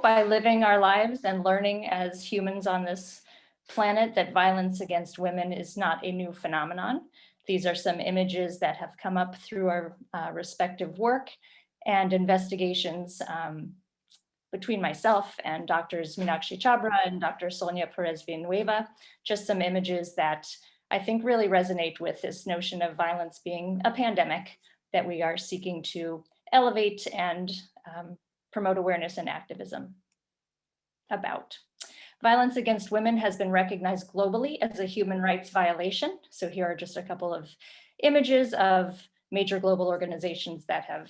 by living our lives and learning as humans on this planet that violence against women is not a new phenomenon. These are some images that have come up through our respective work and investigations between myself and Doctors Meenakshi Chhabra and Dr. Sonia Pérez-Villanueva, just some images that I think really resonate with this notion of violence being a pandemic that we are seeking to elevate and promote awareness and activism about. Violence against women has been recognized globally as a human rights violation. So here are just a couple of images of major global organizations that have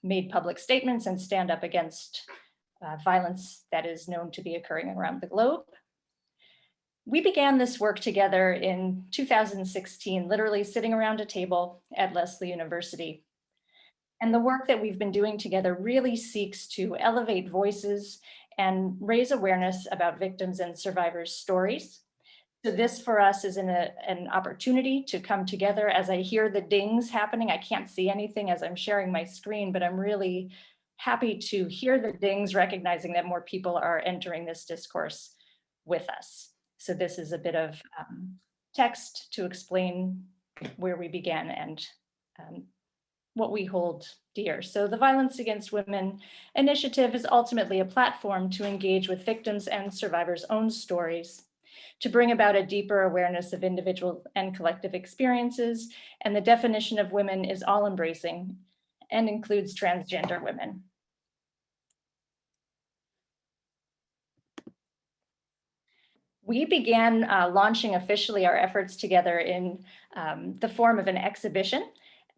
made public statements and stand up against violence that is known to be occurring around the globe. We began this work together in 2016, literally sitting around a table at Lesley University. And the work that we've been doing together really seeks to elevate voices and raise awareness about victims and survivors' stories. So this for us is an opportunity to come together. As I hear the dings happening, I can't see anything as I'm sharing my screen, but I'm really happy to hear the dings, recognizing that more people are entering this discourse with us. So this is a bit of text to explain where we began and what we hold dear. So the Violence Against Women initiative is ultimately a platform to engage with victims and survivors' own stories, to bring about a deeper awareness of individual and collective experiences. And the definition of women is all embracing and includes transgender women. We began launching officially our efforts together in the form of an exhibition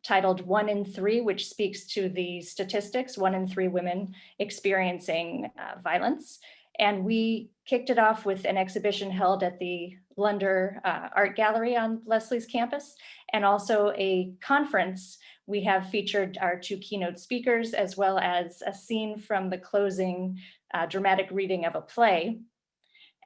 titled 1 in 3, which speaks to the statistics, 1 in 3 women experiencing violence. And we kicked it off with an exhibition held at the Blunder Art Gallery on Lesley's campus, and also a conference. We have featured our 2 keynote speakers, as well as a scene from the closing dramatic reading of a play.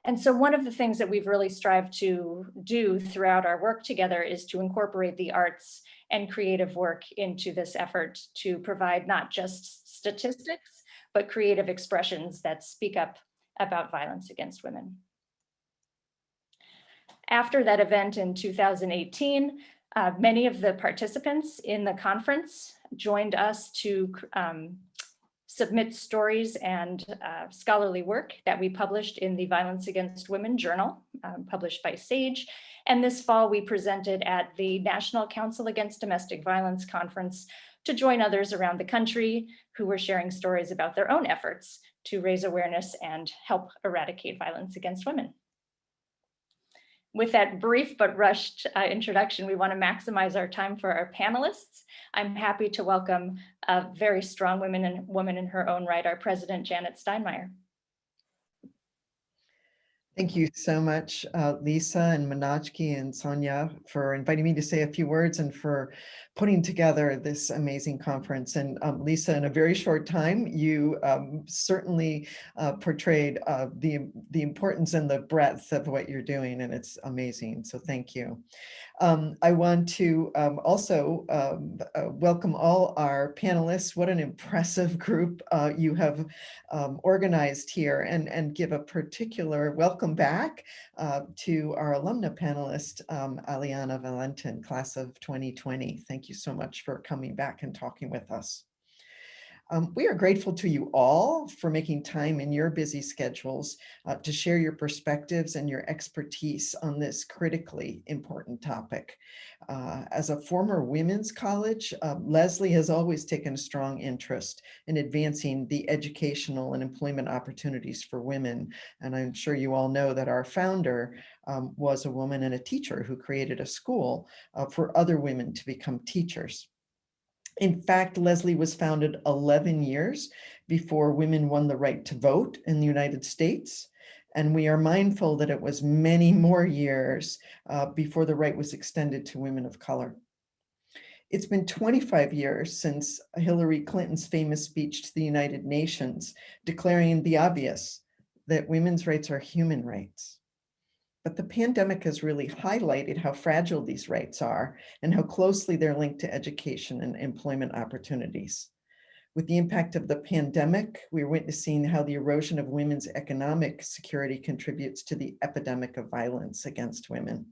And so one of the things that we've really strived to do throughout our work together is to incorporate the arts and creative work into this effort to provide not just statistics, but creative expressions that speak up about violence against women. After that event in 2018, many of the participants in the conference joined us to submit stories and scholarly work that we published in the Violence Against Women Journal, published by SAGE. And this fall, we presented at the National Council Against Domestic Violence Conference to join others around the country who were sharing stories about their own efforts to raise awareness and help eradicate violence against women. With that brief but rushed introduction, we want to maximize our time for our panelists. I'm happy to welcome a very strong woman in her own right, our president, Janet Steinmayer. Thank you so much, Lisa and Meenakshi and Sonia, for inviting me to say a few words and for putting together this amazing conference. And Lisa, in a very short time, you certainly portrayed the importance and the breadth of what you're doing, and it's amazing. So thank you. I want to also welcome all our panelists. What an impressive group you have organized here, and give a particular welcome back to our alumna panelist, Iliana Valentín, class of 2020. Thank you so much for coming back and talking with us. We are grateful to you all for making time in your busy schedules to share your perspectives and your expertise on this critically important topic. As a former women's college, Lesley has always taken a strong interest in advancing the educational and employment opportunities for women. And I'm sure you all know that our founder was a woman and a teacher who created a school for other women to become teachers. In fact, Lesley was founded 11 years before women won the right to vote in the United States. And we are mindful that it was many more years before the right was extended to women of color. It's been 25 years since Hillary Clinton's famous speech to the United Nations, declaring the obvious, that women's rights are human rights. But the pandemic has really highlighted how fragile these rights are and how closely they're linked to education and employment opportunities. With the impact of the pandemic, we're witnessing how the erosion of women's economic security contributes to the epidemic of violence against women.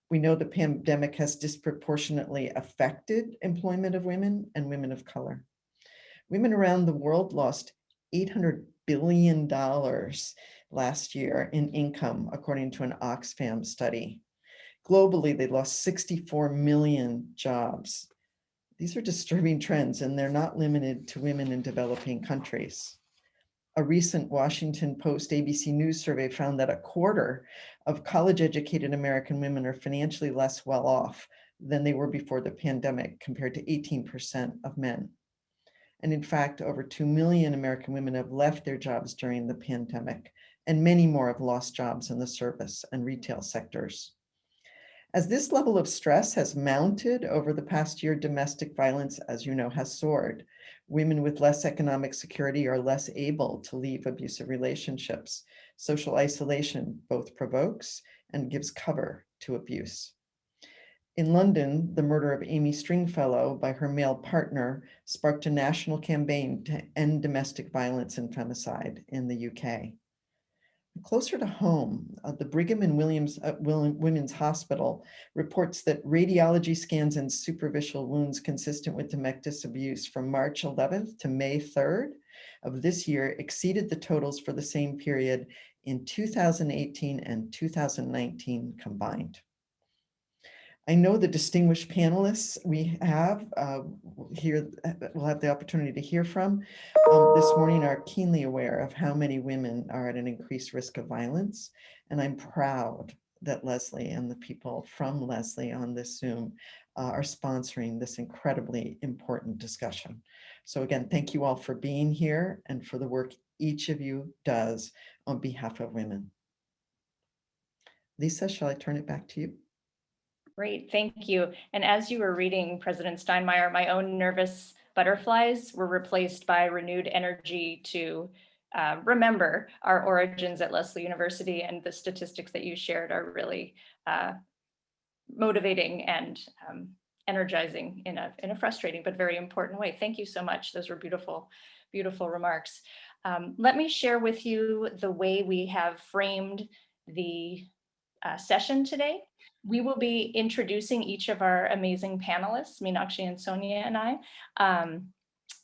We know the pandemic has disproportionately affected employment of women and women of color. Women around the world lost $800 billion last year in income, according to an Oxfam study. Globally, they lost 64 million jobs. These are disturbing trends, and they're not limited to women in developing countries. A recent Washington Post ABC News survey found that a quarter of college-educated American women are financially less well off than they were before the pandemic, compared to 18% of men. And in fact, over 2 million American women have left their jobs during the pandemic, and many more have lost jobs in the service and retail sectors. As this level of stress has mounted over the past year, domestic violence, as you know, has soared. Women with less economic security are less able to leave abusive relationships. Social isolation both provokes and gives cover to abuse. In London, the murder of Amy Stringfellow by her male partner sparked a national campaign to end domestic violence and femicide in the UK. Closer to home, the Brigham and Women's Hospital reports that radiology scans and superficial wounds consistent with domestic abuse from March 11th to May 3rd of this year exceeded the totals for the same period in 2018 and 2019 combined. I know the distinguished panelists we have here, we'll have the opportunity to hear from this morning, are keenly aware of how many women are at an increased risk of violence. And I'm proud that Lesley and the people from Lesley on this Zoom are sponsoring this incredibly important discussion. So again, thank you all for being here and for the work each of you does on behalf of women. Lisa, shall I turn it back to you? Great, thank you. And as you were reading, President Steinmayer, my own nervous butterflies were replaced by renewed energy to remember our origins at Lesley University, and the statistics that you shared are really motivating and energizing in a frustrating but very important way. Thank you so much. Those were beautiful, beautiful remarks. Let me share with you the way we have framed the session today. We will be introducing each of our amazing panelists, Meenakshi and Sonia and I.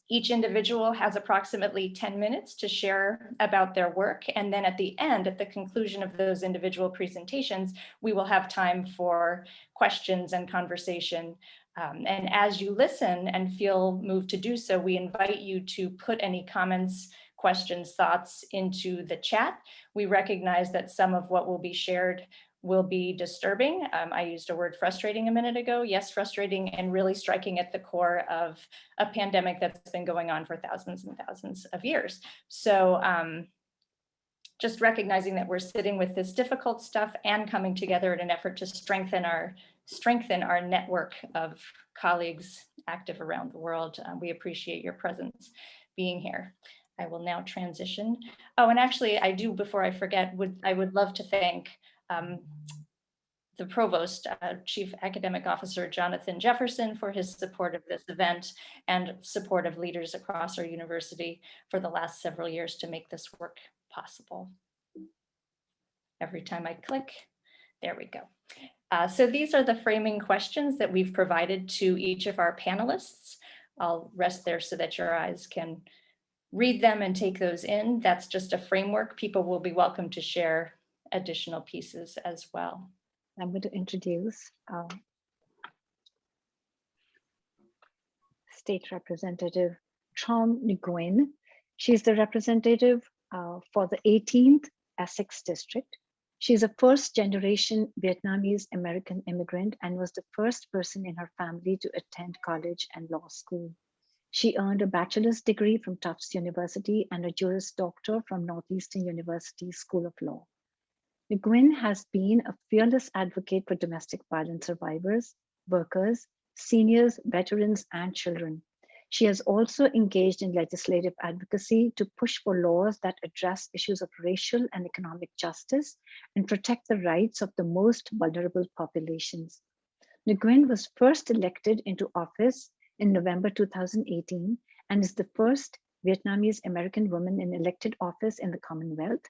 Each individual has approximately 10 minutes to share about their work. And then at the end, at the conclusion of those individual presentations, we will have time for questions and conversation. And as you listen and feel moved to do so, we invite you to put any comments, questions, thoughts into the chat. We recognize that some of what will be shared will be disturbing. I used a word frustrating a minute ago. Yes, frustrating, and really striking at the core of a pandemic that's been going on for thousands and thousands of years. So just recognizing that we're sitting with this difficult stuff and coming together in an effort to strengthen our network of colleagues active around the world. We appreciate your presence being here. I will now transition. Oh, and actually I do, before I forget, I would love to thank the Provost, Chief Academic Officer Jonathan Jefferson, for his support of this event and support of leaders across our university for the last several years to make this work possible. Every time I click, there we go. So these are the framing questions that we've provided to each of our panelists. I'll rest there so that your eyes can read them and take those in. That's just a framework. People will be welcome to share additional pieces as well. I'm going to introduce State Representative Tram Nguyen. She's the representative for the 18th Essex District. She's a first-generation Vietnamese American immigrant and was the first person in her family to attend college and law school. She earned a bachelor's degree from Tufts University and a Juris Doctor from Northeastern University School of Law. Nguyen has been a fearless advocate for domestic violence survivors, workers, seniors, veterans, and children. She has also engaged in legislative advocacy to push for laws that address issues of racial and economic justice and protect the rights of the most vulnerable populations. Nguyen was first elected into office in November 2018 and is the first Vietnamese American woman in elected office in the Commonwealth,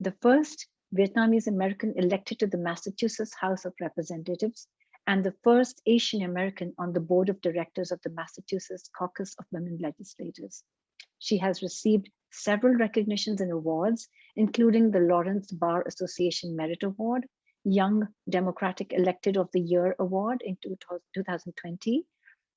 the first Vietnamese American elected to the Massachusetts House of Representatives, and the first Asian American on the board of directors of the Massachusetts Caucus of Women Legislators. She has received several recognitions and awards, including the Lawrence Bar Association Merit Award, Young Democratic Elected of the Year Award in 2020,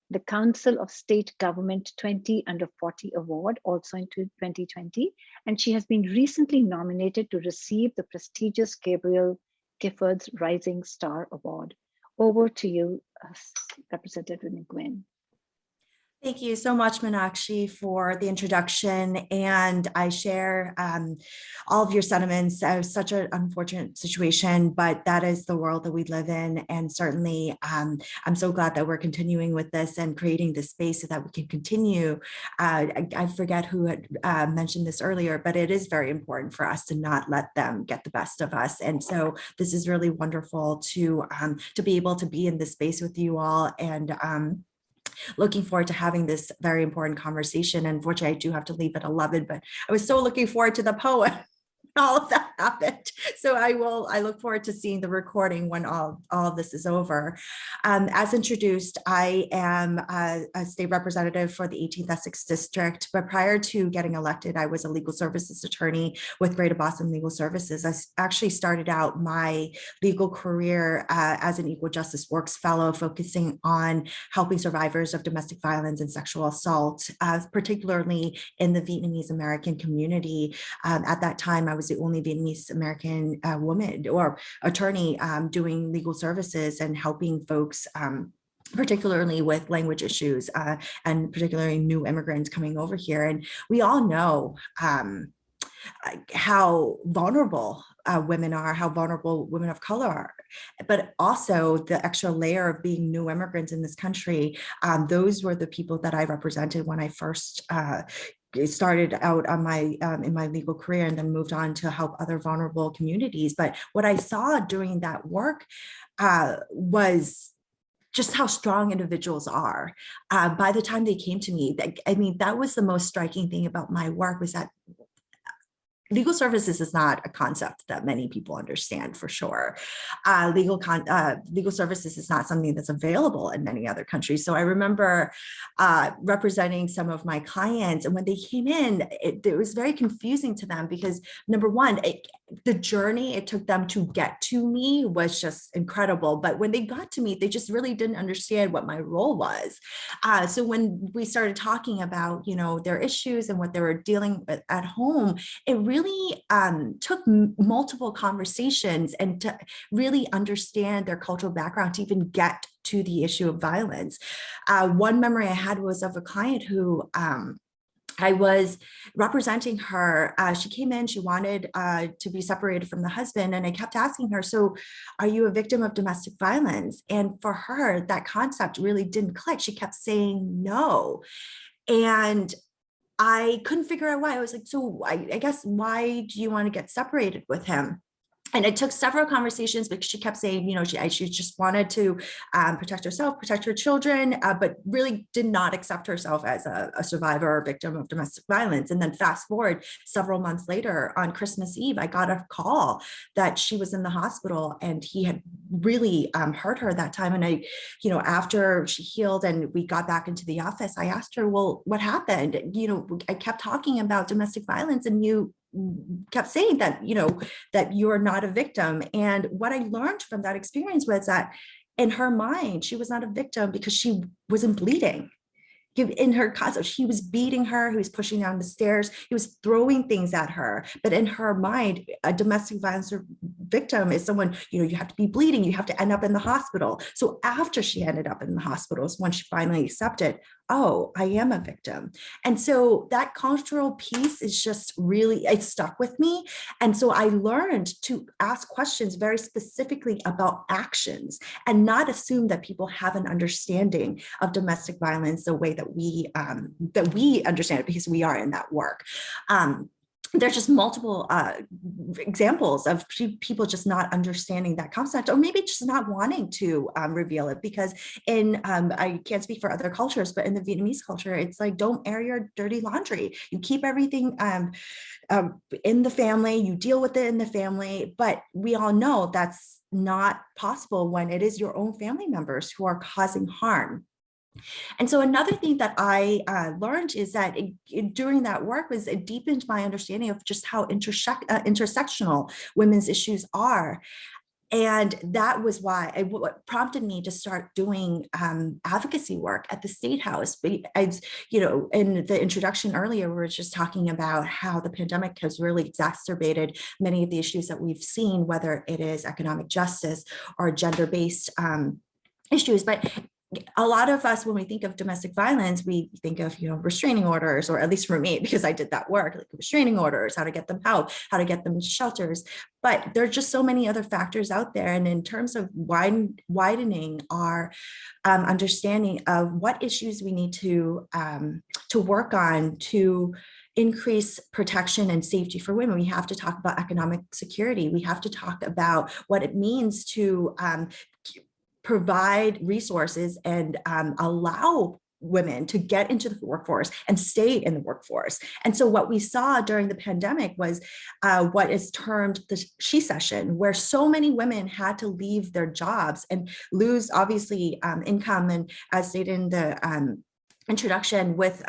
the Council of State Government 20 Under 40 Award, also in 2020, and she has been recently nominated to receive the prestigious Gabriel Giffords Rising Star Award. Over to you, Representative Nguyen. Thank you so much, Meenakshi, for the introduction. And I share all of your sentiments. Such an unfortunate situation, but that is the world that we live in. And certainly, I'm so glad that we're continuing with this and creating this space so that we can continue. I forget who had mentioned this earlier, but it is very important for us to not let them get the best of us. And so this is really wonderful to be able to be in this space with you all, and looking forward to having this very important conversation. Unfortunately, I do have to leave at 11, but I was so looking forward to the poem. All of that happened. So I look forward to seeing the recording when all of this is over. As introduced, I am a state representative for the 18th Essex District, but prior to getting elected, I was a legal services attorney with Greater Boston Legal Services. I actually started out my legal career as an Equal Justice Works Fellow, focusing on helping survivors of domestic violence and sexual assault, particularly in the Vietnamese American community. At that time, I was the only Vietnamese American woman or attorney doing legal services and helping folks particularly with language issues and particularly new immigrants coming over here. And we all know how vulnerable women are, how vulnerable women of color are, but also the extra layer of being new immigrants in this country. Those were the people that I represented when I first started out on my in my legal career, and then moved on to help other vulnerable communities. But what I saw during that work was just how strong individuals are. By the time they came to me, I mean, that was the most striking thing about my work, was that legal services is not a concept that many people understand, for sure. Legal services is not something that's available in many other countries. So I remember representing some of my clients, and when they came in, it was very confusing to them because, number one, the journey it took them to get to me was just incredible. But when they got to me, they just really didn't understand what my role was. So when we started talking about, their issues and what they were dealing with at home, it really took multiple conversations and to really understand their cultural background to even get to the issue of violence. One memory I had was of a client who I was representing her. She came in, she wanted to be separated from the husband. And I kept asking her, so are you a victim of domestic violence? And for her, that concept really didn't click. She kept saying no. And I couldn't figure out why. I was like, so I guess, why do you want to get separated with him? And it took several conversations because she kept saying, she just wanted to protect herself, protect her children, but really did not accept herself as a survivor or victim of domestic violence. And then fast forward several months later, on Christmas Eve, I got a call that she was in the hospital and he had really hurt her that time. And I, after she healed and we got back into the office, I asked her, well, what happened? I kept talking about domestic violence and you kept saying that, that you're not a victim. And what I learned from that experience was that in her mind, she was not a victim because she wasn't bleeding. In her concept, he was beating her, he was pushing down the stairs, he was throwing things at her. But in her mind, a domestic violence victim is someone, you have to be bleeding, you have to end up in the hospital. So after she ended up in the hospital is when she finally accepted, oh, I am a victim. And so that cultural piece is just really, it stuck with me. And so I learned to ask questions very specifically about actions and not assume that people have an understanding of domestic violence the way that we understand it, because we are in that work. there's just multiple examples of people just not understanding that concept, or maybe just not wanting to reveal it, because I can't speak for other cultures, but in the Vietnamese culture, it's like, don't air your dirty laundry. You keep everything in the family, you deal with it in the family, but we all know that's not possible when it is your own family members who are causing harm. And so another thing that I learned is that during that work was it deepened my understanding of just how intersectional women's issues are. And that was why what prompted me to start doing advocacy work at the State House. As you know, in the introduction earlier, we were just talking about how the pandemic has really exacerbated many of the issues that we've seen, whether it is economic justice or gender-based issues. But a lot of us, when we think of domestic violence, we think of, restraining orders, or at least for me, because I did that work, like restraining orders, how to get them out, how to get them to shelters. But there are just so many other factors out there. And in terms of widening our understanding of what issues we need to work on to increase protection and safety for women, we have to talk about economic security. We have to talk about what it means to provide resources and allow women to get into the workforce and stay in the workforce. And so what we saw during the pandemic was what is termed the she-cession, where so many women had to leave their jobs and lose, obviously, income, and as stated in the introduction, with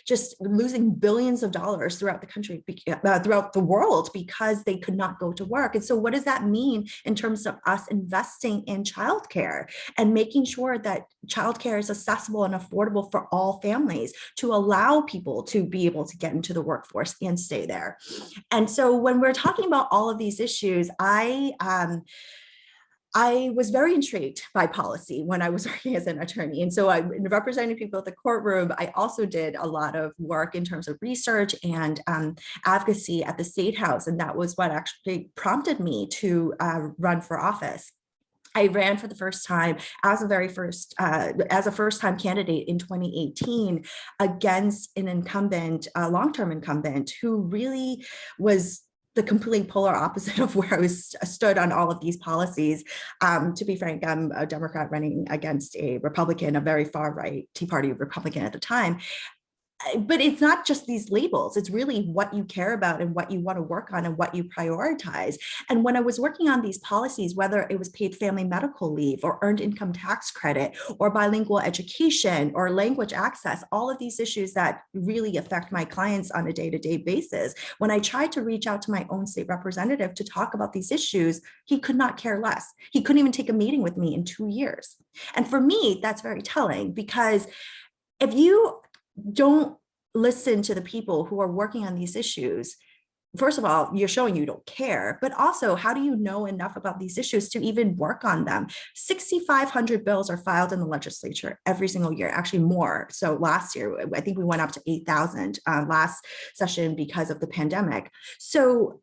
just losing billions of dollars throughout the country, throughout the world, because they could not go to work. And so what does that mean in terms of us investing in childcare and making sure that childcare is accessible and affordable for all families, to allow people to be able to get into the workforce and stay there? And so when we're talking about all of these issues, I was very intrigued by policy when I was working as an attorney. And so in representing people at the courtroom, I also did a lot of work in terms of research and advocacy at the State House. And that was what actually prompted me to run for office. I ran for the first time as a first-time candidate in 2018 against an incumbent, long-term incumbent, who really was the complete polar opposite of where I stood on all of these policies. To be frank, I'm a Democrat running against a Republican, a very far right Tea Party Republican at the time. But it's not just these labels, it's really what you care about and what you want to work on and what you prioritize. And when I was working on these policies, whether it was paid family medical leave or earned income tax credit or bilingual education or language access, all of these issues that really affect my clients on a day-to-day basis, when I tried to reach out to my own state representative to talk about these issues, he could not care less. He couldn't even take a meeting with me in 2 years. And for me, that's very telling, because if you don't listen to the people who are working on these issues, first of all, you're showing you don't care, but also, how do you know enough about these issues to even work on them? 6,500 bills are filed in the legislature every single year, actually more. So last year, I think we went up to 8,000 last session because of the pandemic. So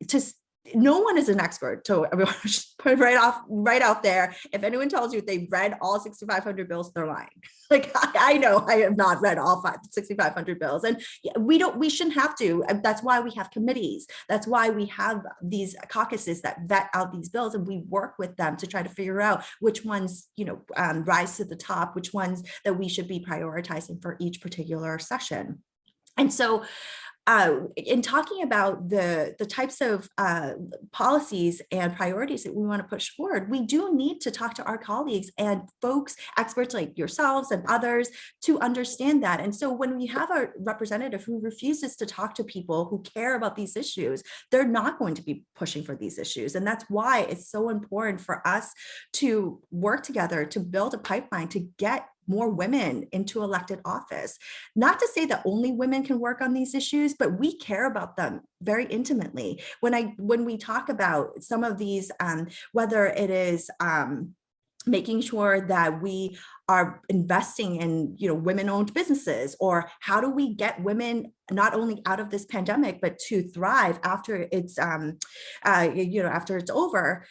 no one is an expert. So everyone just put it right out there. If anyone tells you they've read all 6,500 bills, they're lying. Like, I know I have not read all 6,500 bills, and we shouldn't have to. That's why we have committees. That's why we have these caucuses that vet out these bills, and we work with them to try to figure out which ones, rise to the top, which ones that we should be prioritizing for each particular session. And so, in talking about the types of policies and priorities that we want to push forward, we do need to talk to our colleagues and folks, experts like yourselves and others, to understand that. And so when we have a representative who refuses to talk to people who care about these issues, they're not going to be pushing for these issues. And that's why it's so important for us to work together to build a pipeline to get more women into elected office. Not to say that only women can work on these issues, but we care about them very intimately. When we talk about some of these, whether it is making sure that we are investing in, women-owned businesses, or how do we get women not only out of this pandemic, but to thrive after it's, after it's over.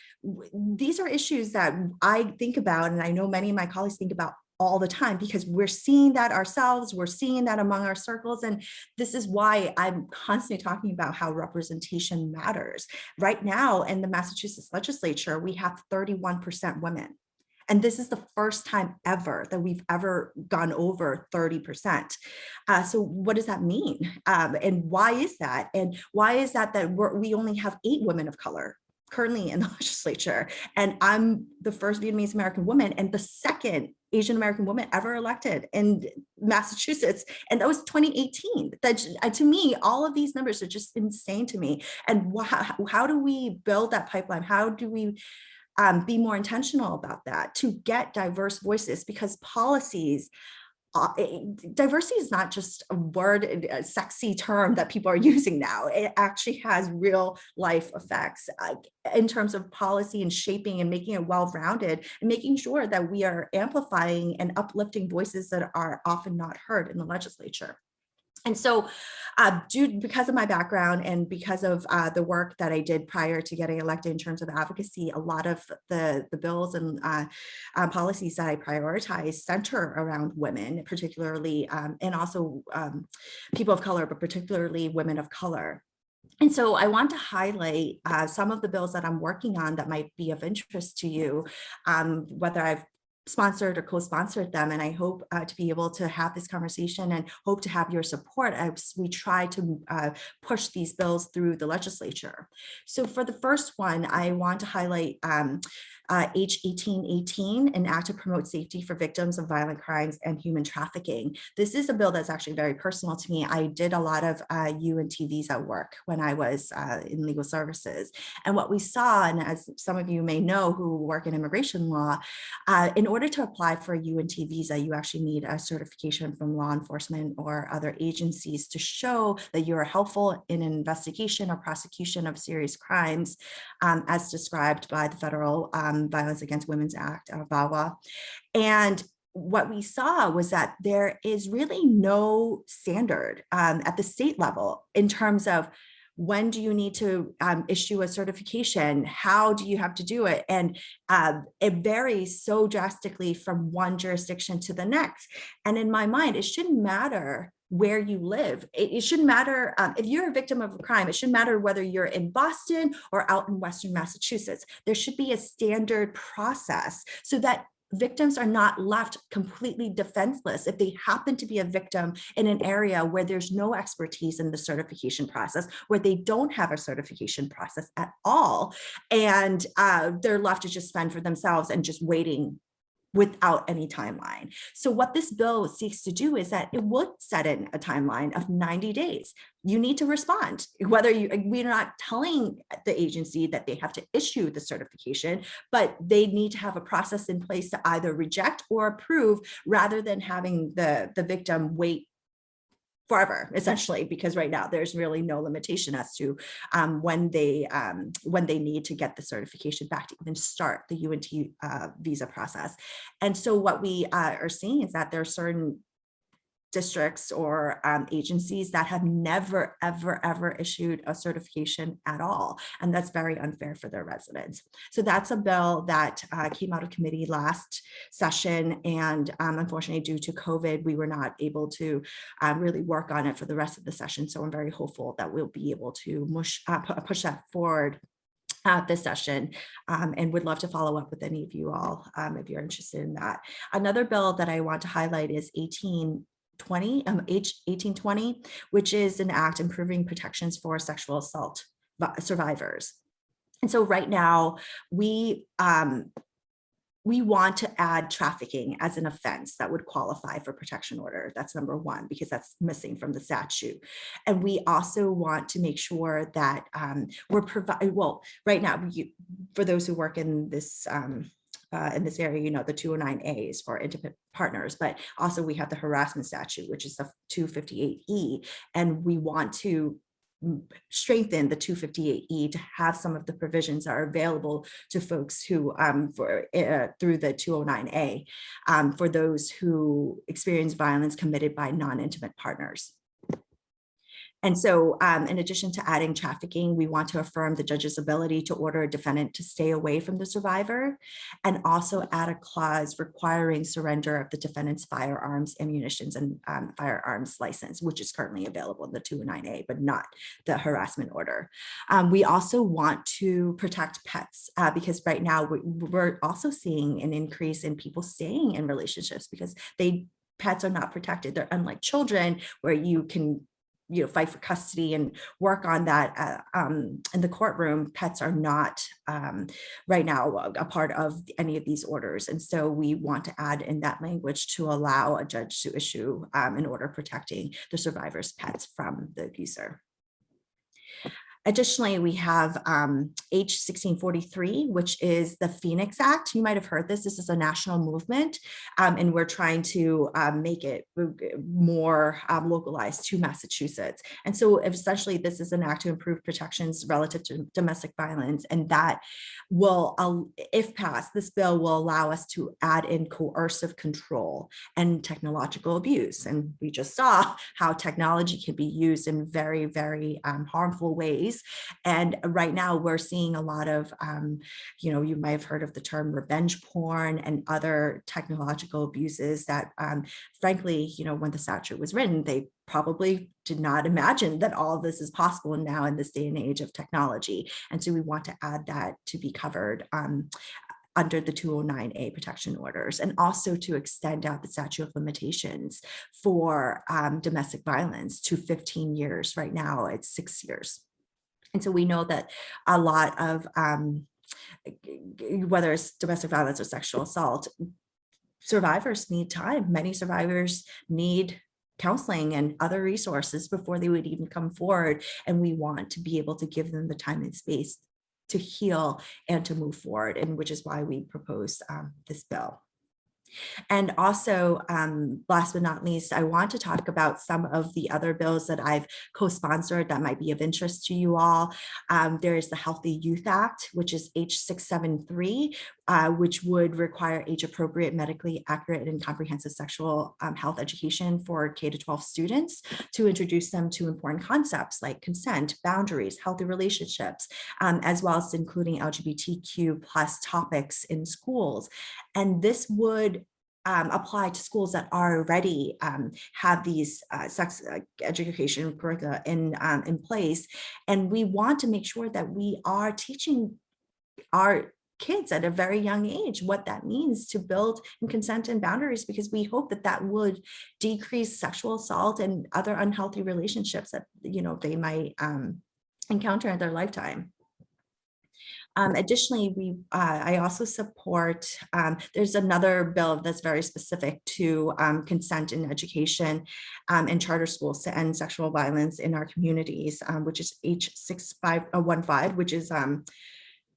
These are issues that I think about, and I know many of my colleagues think about all the time, because we're seeing that ourselves, we're seeing that among our circles. And this is why I'm constantly talking about how representation matters. Right now in the Massachusetts legislature, we have 31% women. And this is the first time ever that we've ever gone over 30%. So what does that mean? And why is that? And why is that we only have 8 women of color currently in the legislature? And I'm the first Vietnamese American woman and the second Asian American woman ever elected in Massachusetts. And that was 2018. That, to me, all of these numbers are just insane to me. And how do we build that pipeline? How do we be more intentional about that to get diverse voices? Because policies, diversity is not just a word, a sexy term that people are using now. It actually has real life effects in terms of policy and shaping and making it well-rounded and making sure that we are amplifying and uplifting voices that are often not heard in the legislature. And so because of my background and because of the work that I did prior to getting elected in terms of advocacy, a lot of the bills and policies that I prioritize center around women, particularly, and also people of color, but particularly women of color. And so I want to highlight some of the bills that I'm working on that might be of interest to you, whether I've sponsored or co-sponsored them. And I hope to be able to have this conversation and hope to have your support as we try to push these bills through the legislature. So for the first one, I want to highlight H 1818, an act to promote safety for victims of violent crimes and human trafficking. This is a bill that's actually very personal to me. I did a lot of UNT visa work when I was in legal services. And what we saw, and as some of you may know who work in immigration law, in order to apply for a UNT visa, you actually need a certification from law enforcement or other agencies to show that you're helpful in an investigation or prosecution of serious crimes, as described by the Federal Violence Against Women's Act, VAWA. And what we saw was that there is really no standard at the state level in terms of when do you need to issue a certification? How do you have to do it? And it varies so drastically from one jurisdiction to the next. And in my mind, it shouldn't matter where you live. It shouldn't matter if you're a victim of a crime. It shouldn't matter whether you're in Boston or out in Western Massachusetts. There should be a standard process so that victims are not left completely defenseless if they happen to be a victim in an area where there's no expertise in the certification process, where they don't have a certification process at all, and they're left to just fend for themselves and just waiting without any timeline. So what this bill seeks to do is that it would set in a timeline of 90 days. You need to respond, we're not telling the agency that they have to issue the certification, but they need to have a process in place to either reject or approve, rather than having the victim wait forever, essentially, because right now there's really no limitation as to when they need to get the certification back to even start the UNT visa process. And so what we are seeing is that there are certain districts or agencies that have never, ever issued a certification at all. And that's very unfair for their residents. So that's a bill that came out of committee last session. And unfortunately, due to COVID, we were not able to really work on it for the rest of the session. So I'm very hopeful that we'll be able to push that forward this session, and would love to follow up with any of you all if you're interested in that. Another bill that I want to highlight is H 1820, which is an act improving protections for sexual assault survivors. And so right now we want to add trafficking as an offense that would qualify for protection order. That's number one, because that's missing from the statute. And we also want to make sure that we're providing, well, right now, for those who work in this area, you know, the 209A is for intimate partners, but also we have the harassment statute, which is the 258E, and we want to strengthen the 258E to have some of the provisions that are available to folks who through the 209A for those who experience violence committed by non-intimate partners. And so in addition to adding trafficking, we want to affirm the judge's ability to order a defendant to stay away from the survivor, and also add a clause requiring surrender of the defendant's firearms, ammunitions, and firearms license, which is currently available in the 209A, but not the harassment order. We also want to protect pets because right now we're also seeing an increase in people staying in relationships because pets are not protected. They're unlike children where you can fight for custody and work on that in the courtroom. Pets are not right now a part of any of these orders. And so we want to add in that language to allow a judge to issue an order protecting the survivor's pets from the abuser. Additionally, we have H 1643, which is the Phoenix Act. You might have heard this. This is a national movement, and we're trying to make it more localized to Massachusetts. And so essentially, this is an act to improve protections relative to domestic violence. And that will, if passed, this bill will allow us to add in coercive control and technological abuse. And we just saw how technology can be used in very, very harmful ways. And right now we're seeing a lot of, you might have heard of the term revenge porn and other technological abuses that, frankly, when the statute was written, they probably did not imagine that all of this is possible now in this day and age of technology. And so we want to add that to be covered under the 209A protection orders, and also to extend out the statute of limitations for domestic violence to 15 years. Right now, it's 6 years. And so we know that a lot of, whether it's domestic violence or sexual assault, survivors need time. Many survivors need counseling and other resources before they would even come forward. And we want to be able to give them the time and space to heal and to move forward, and which is why we proposed this bill. And also, last but not least, I want to talk about some of the other bills that I've co-sponsored that might be of interest to you all. There is the Healthy Youth Act, which is H 673, which would require age-appropriate, medically accurate, and comprehensive sexual health education for K-12 students to introduce them to important concepts like consent, boundaries, healthy relationships, as well as including LGBTQ+ topics in schools. And this would apply to schools that already have these sex education curricula in place. And we want to make sure that we are teaching our kids at a very young age what that means to build in consent and boundaries, because we hope that that would decrease sexual assault and other unhealthy relationships that they might encounter in their lifetime. Additionally, I also support, there's another bill that's very specific to consent in education and charter schools to end sexual violence in our communities, which is H 6515, which is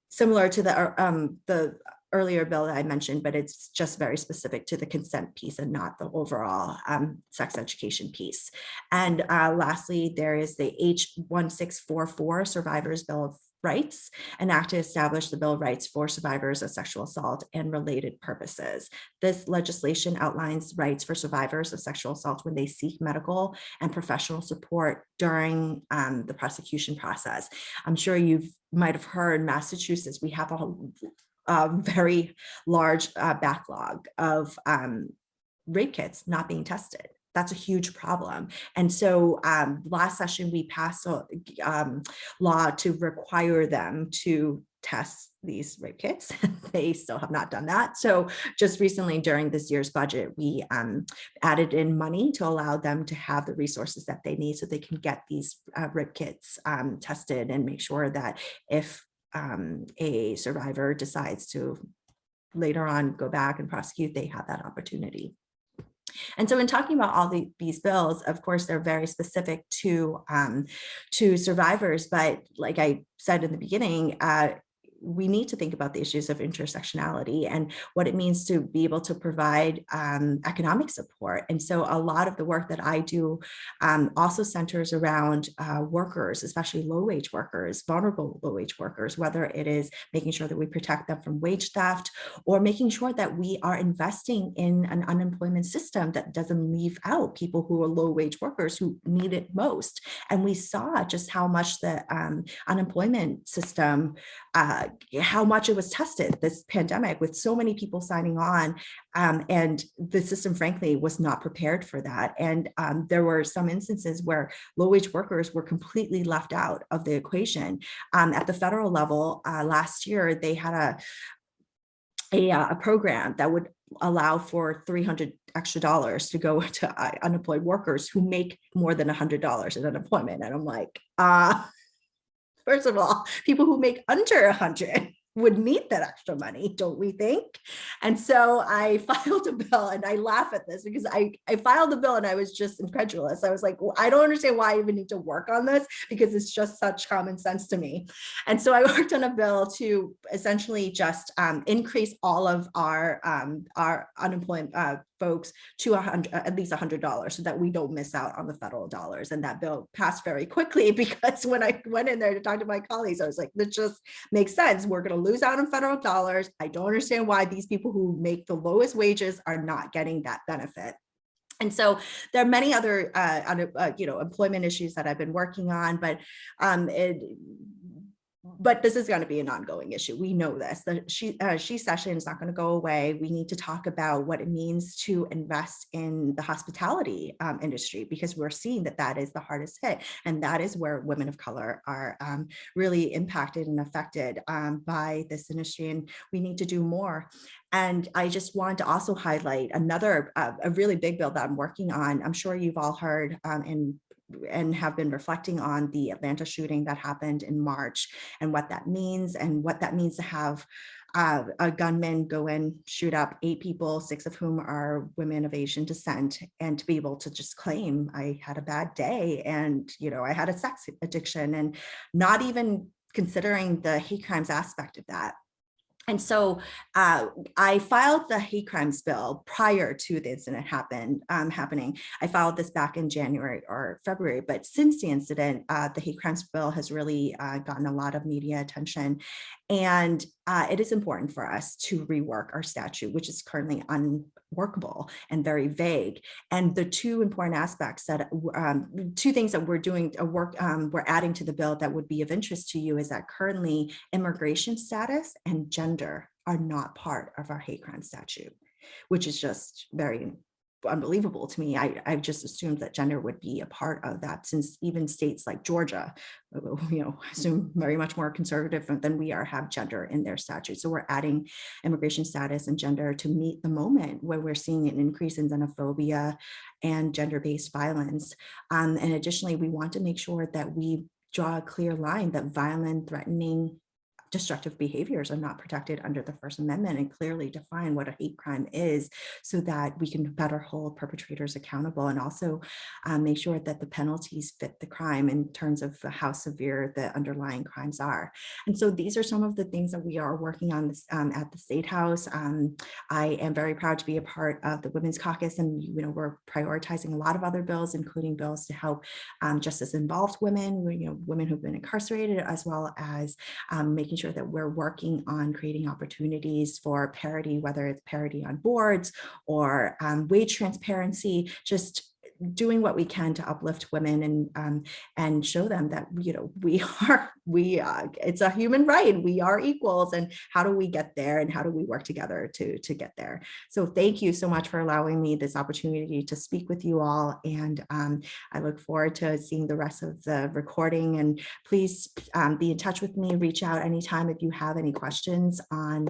similar to the earlier bill that I mentioned, but it's just very specific to the consent piece and not the overall sex education piece. And lastly, there is the H 1644 Survivors Bill of Rights, an act to establish the Bill of Rights for survivors of sexual assault and related purposes. This legislation outlines rights for survivors of sexual assault when they seek medical and professional support during the prosecution process. I'm sure you might have heard Massachusetts, we have a very large backlog of rape kits not being tested. That's a huge problem. And so last session, we passed a law to require them to test these rape kits. They still have not done that. So just recently during this year's budget, we added in money to allow them to have the resources that they need so they can get these rape kits tested and make sure that if a survivor decides to later on go back and prosecute, they have that opportunity. And so in talking about all these bills, of course, they're very specific to survivors. But like I said in the beginning, we need to think about the issues of intersectionality and what it means to be able to provide economic support. And so a lot of the work that I do also centers around workers, especially low-wage workers, vulnerable low-wage workers, whether it is making sure that we protect them from wage theft or making sure that we are investing in an unemployment system that doesn't leave out people who are low-wage workers who need it most. And we saw just how much the unemployment system, how much it was tested this pandemic with so many people signing on, and the system frankly was not prepared for that. And there were some instances where low-wage workers were completely left out of the equation. At the federal level, last year they had a program that would allow for $300 extra to go to unemployed workers who make more than $100 in unemployment. And I'm like, first of all, people who make under 100 would need that extra money, don't we think? And so I filed a bill, and I laugh at this because I filed the bill and I was just incredulous. I was like, well, I don't understand why I even need to work on this because it's just such common sense to me. And so I worked on a bill to essentially just increase all of our unemployment folks to at least $100 so that we don't miss out on the federal dollars. And that bill passed very quickly because when I went in there to talk to my colleagues, I was like, this just makes sense. We're going to lose out on federal dollars. I don't understand why these people who make the lowest wages are not getting that benefit. And so there are many other employment issues that I've been working on, but this is going to be an ongoing issue. We know this. The she session is not going to go away. We need to talk about what it means to invest in the hospitality industry, because we're seeing that that is the hardest hit. And that is where women of color are really impacted and affected by this industry. And we need to do more. And I just want to also highlight another, a really big bill that I'm working on. I'm sure you've all heard and have been reflecting on the Atlanta shooting that happened in March and what that means to have a gunman go in, shoot up 8 people, 6 of whom are women of Asian descent, and to be able to just claim I had a bad day and, I had a sex addiction, and not even considering the hate crimes aspect of that. And so I filed the hate crimes bill prior to the incident happening. I filed this back in January or February, but since the incident, the hate crimes bill has really gotten a lot of media attention. And it is important for us to rework our statute, which is currently unworkable and very vague. And the two important aspects that, 2 things that we're doing, we're adding to the bill that would be of interest to you is that currently immigration status and gender are not part of our hate crime statute, which is just very unbelievable to me. I've just assumed that gender would be a part of that, since even states like Georgia, assume very much more conservative than we are, have gender in their statute. So we're adding immigration status and gender to meet the moment where we're seeing an increase in xenophobia and gender-based violence. And additionally, we want to make sure that we draw a clear line that violent, threatening, destructive behaviors are not protected under the First Amendment, and clearly define what a hate crime is so that we can better hold perpetrators accountable, and also make sure that the penalties fit the crime in terms of how severe the underlying crimes are. And so these are some of the things that we are working on at the State House. I am very proud to be a part of the Women's Caucus, and we're prioritizing a lot of other bills, including bills to help justice-involved women, women who've been incarcerated, as well as making sure that we're working on creating opportunities for parity, whether it's parity on boards or wage transparency, just doing what we can to uplift women and show them that it's a human right, we are equals, and how do we get there, and how do we work together to get there. So thank you so much for allowing me this opportunity to speak with you all, and I look forward to seeing the rest of the recording. And please be in touch with me, reach out anytime if you have any questions on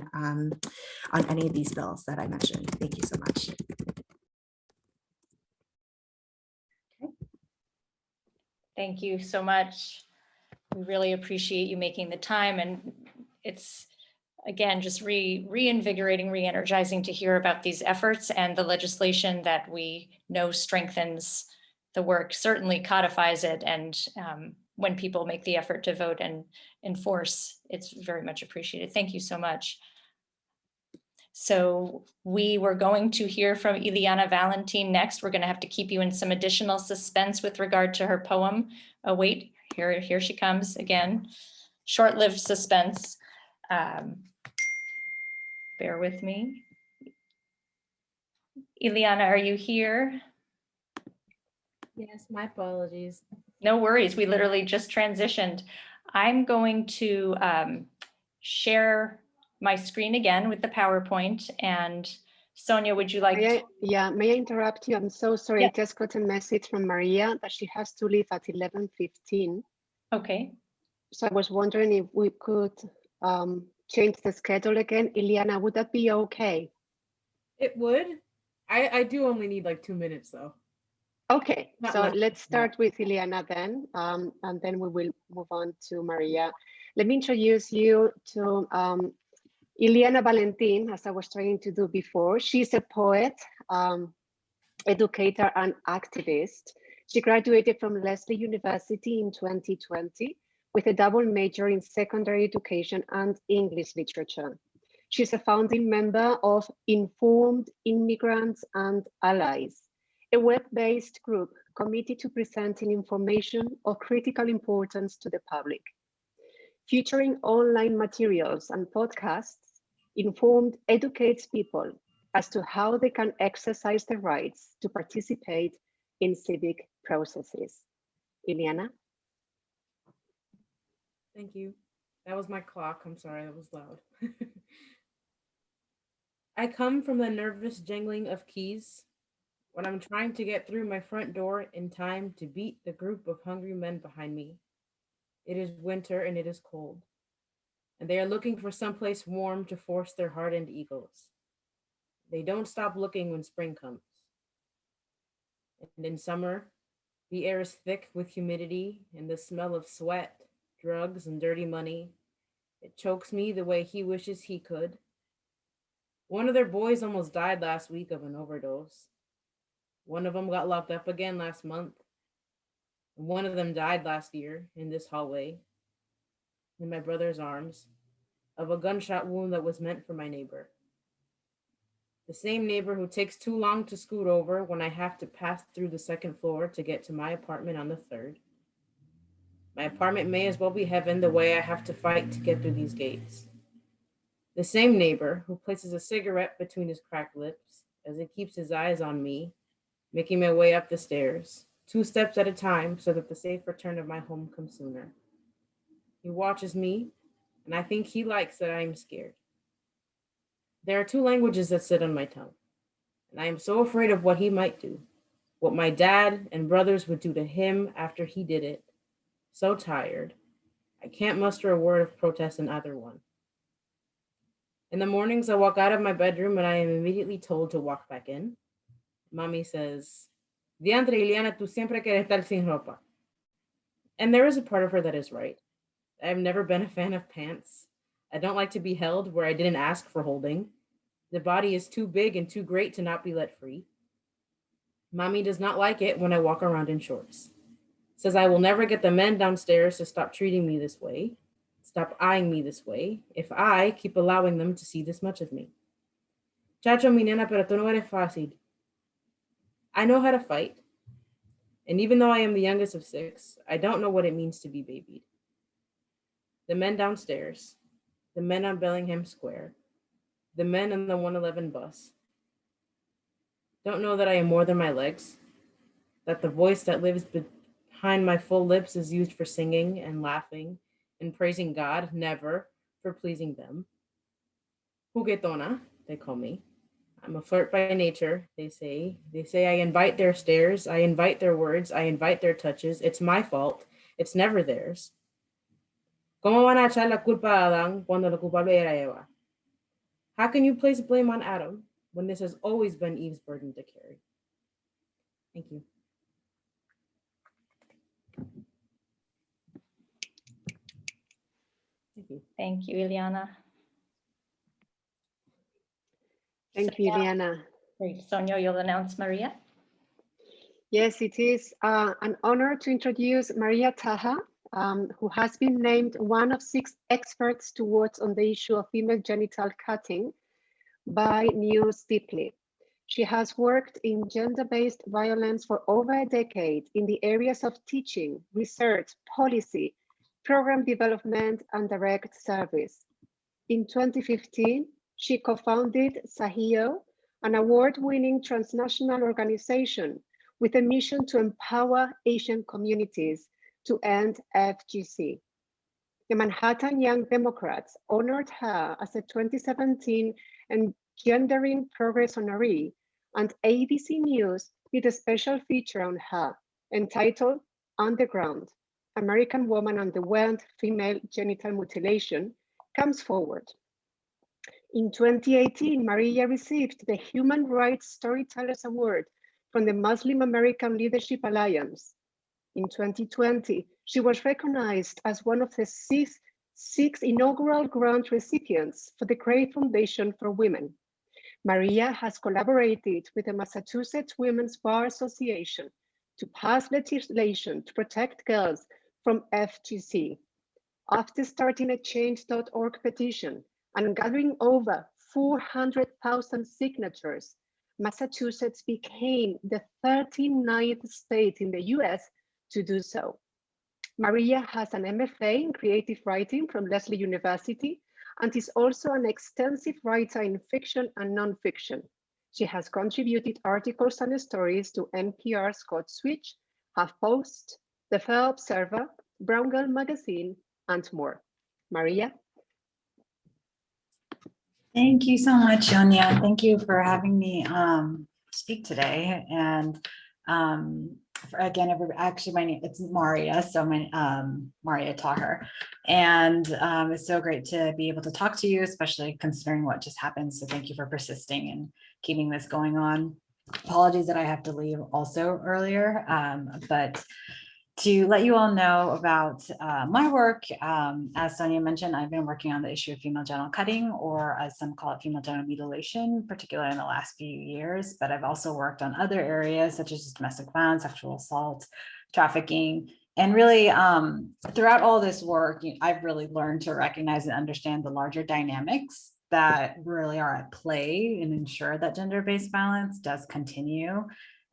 any of these bills that I mentioned. Thank you so much. Thank you so much. We really appreciate you making the time, and it's, again, just reinvigorating, re-energizing to hear about these efforts and the legislation that we know strengthens the work, certainly codifies it, and when people make the effort to vote and enforce, it's very much appreciated. Thank you so much. So we were going to hear from Iliana Valentín next. We're going to have to keep you in some additional suspense with regard to her poem. Oh, wait, here she comes again. Short-lived suspense. Bear with me. Iliana, are you here? Yes, my apologies. No worries, we literally just transitioned. I'm going to share my screen again with the PowerPoint, and Sonia, would you like to? May I interrupt you? I'm so sorry. Yeah. I just got a message from Mariya that she has to leave at 11:15. Okay. So I was wondering if we could change the schedule again. Iliana, would that be okay? It would. I do only need like 2 minutes though. Okay, Not so much. let's start with Iliana then, and then we will move on to Mariya. Let me introduce you to Iliana Valentín, as I was trying to do before. She's a poet, educator, and activist. She graduated from Lesley University in 2020 with a double major in secondary education and English literature. She's a founding member of Informed Immigrants and Allies, a web-based group committed to presenting information of critical importance to the public. Featuring online materials and podcasts, Informed educates people as to how they can exercise their rights to participate in civic processes. Iliana? Thank you. That was my clock. I'm sorry, that was loud. I come from the nervous jangling of keys when I'm trying to get through my front door in time to beat the group of hungry men behind me. It is winter and it is cold, and they are looking for someplace warm to force their hardened egos. They don't stop looking when spring comes. And in summer, the air is thick with humidity and the smell of sweat, drugs, and dirty money. It chokes me the way he wishes he could. One of their boys almost died last week of an overdose. One of them got locked up again last month. And one of them died last year in this hallway, in my brother's arms, of a gunshot wound that was meant for my neighbor. The same neighbor who takes too long to scoot over when I have to pass through the second floor to get to my apartment on the third. My apartment may as well be heaven the way I have to fight to get through these gates. The same neighbor who places a cigarette between his cracked lips as he keeps his eyes on me, making my way up the stairs, 2 steps at a time so that the safe return of my home comes sooner. He watches me, and I think he likes that I am scared. There are 2 languages that sit on my tongue, and I am so afraid of what he might do, what my dad and brothers would do to him after he did it. So tired, I can't muster a word of protest in either one. In the mornings, I walk out of my bedroom and I am immediately told to walk back in. Mommy says, "Diantre, Iliana, tú siempre quieres estar sin ropa." And there is a part of her that is right. I have never been a fan of pants. I don't like to be held where I didn't ask for holding. The body is too big and too great to not be let free. Mommy does not like it when I walk around in shorts. Says I will never get the men downstairs to stop treating me this way, stop eyeing me this way, if I keep allowing them to see this much of me. Chacho, mi nena, pero tú no eres fácil. I know how to fight. And even though I am the youngest of 6, I don't know what it means to be babied. The men downstairs, the men on Bellingham Square, the men on the 111 bus, don't know that I am more than my legs, that the voice that lives behind my full lips is used for singing and laughing and praising God, never for pleasing them. Juguetona, they call me. I'm a flirt by nature, they say. They say I invite their stares, I invite their words, I invite their touches. It's my fault. It's never theirs. ¿Cómo van a echar la culpa a Adán cuando la culpable era Eva? How can you place blame on Adam when this has always been Eve's burden to carry? Thank you. Thank you. Thank you, Iliana. Thank you, Iliana. Great. Sonia, you'll announce Mariya. Yes, it is an honor to introduce Mariya Taher. who has been named one of 6 experts to watch on the issue of female genital cutting by News Deeply. She has worked in gender-based violence for over a decade in the areas of teaching, research, policy, program development, and direct service. In 2015, she co-founded Sahio, an award-winning transnational organization with a mission to empower Asian communities to end FGC. The Manhattan Young Democrats honored her as a 2017 Engendering Progress honoree, and ABC News did a special feature on her entitled Underground, American Woman Underwent Female Genital Mutilation, Comes Forward. In 2018, Mariya received the Human Rights Storytellers Award from the Muslim American Leadership Alliance. In 2020, she was recognized as one of the six inaugural grant recipients for the Gray Foundation for Women. Mariya has collaborated with the Massachusetts Women's Bar Association to pass legislation to protect girls from FGC. After starting a change.org petition and gathering over 400,000 signatures, Massachusetts became the 39th state in the US to do so. Mariya has an MFA in creative writing from Lesley University and is also an extensive writer in fiction and nonfiction. She has contributed articles and stories to NPR's Code Switch, HuffPost, The Fair Observer, Brown Girl Magazine, and more. Mariya? Thank you so much, Sonia. Thank you for having me speak today. And again, actually, my name it's Mariya, so my Mariya Taher, and it's so great to be able to talk to you, especially considering what just happened. So thank you for persisting and keeping this going on. Apologies that I have to leave also earlier, but to let you all know about my work, as Sonia mentioned, I've been working on the issue of female genital cutting, or as some call it, female genital mutilation, particularly in the last few years. But I've also worked on other areas such as domestic violence, sexual assault, trafficking. And really, throughout all this work, I've really learned to recognize and understand the larger dynamics that really are at play and ensure that gender-based violence does continue,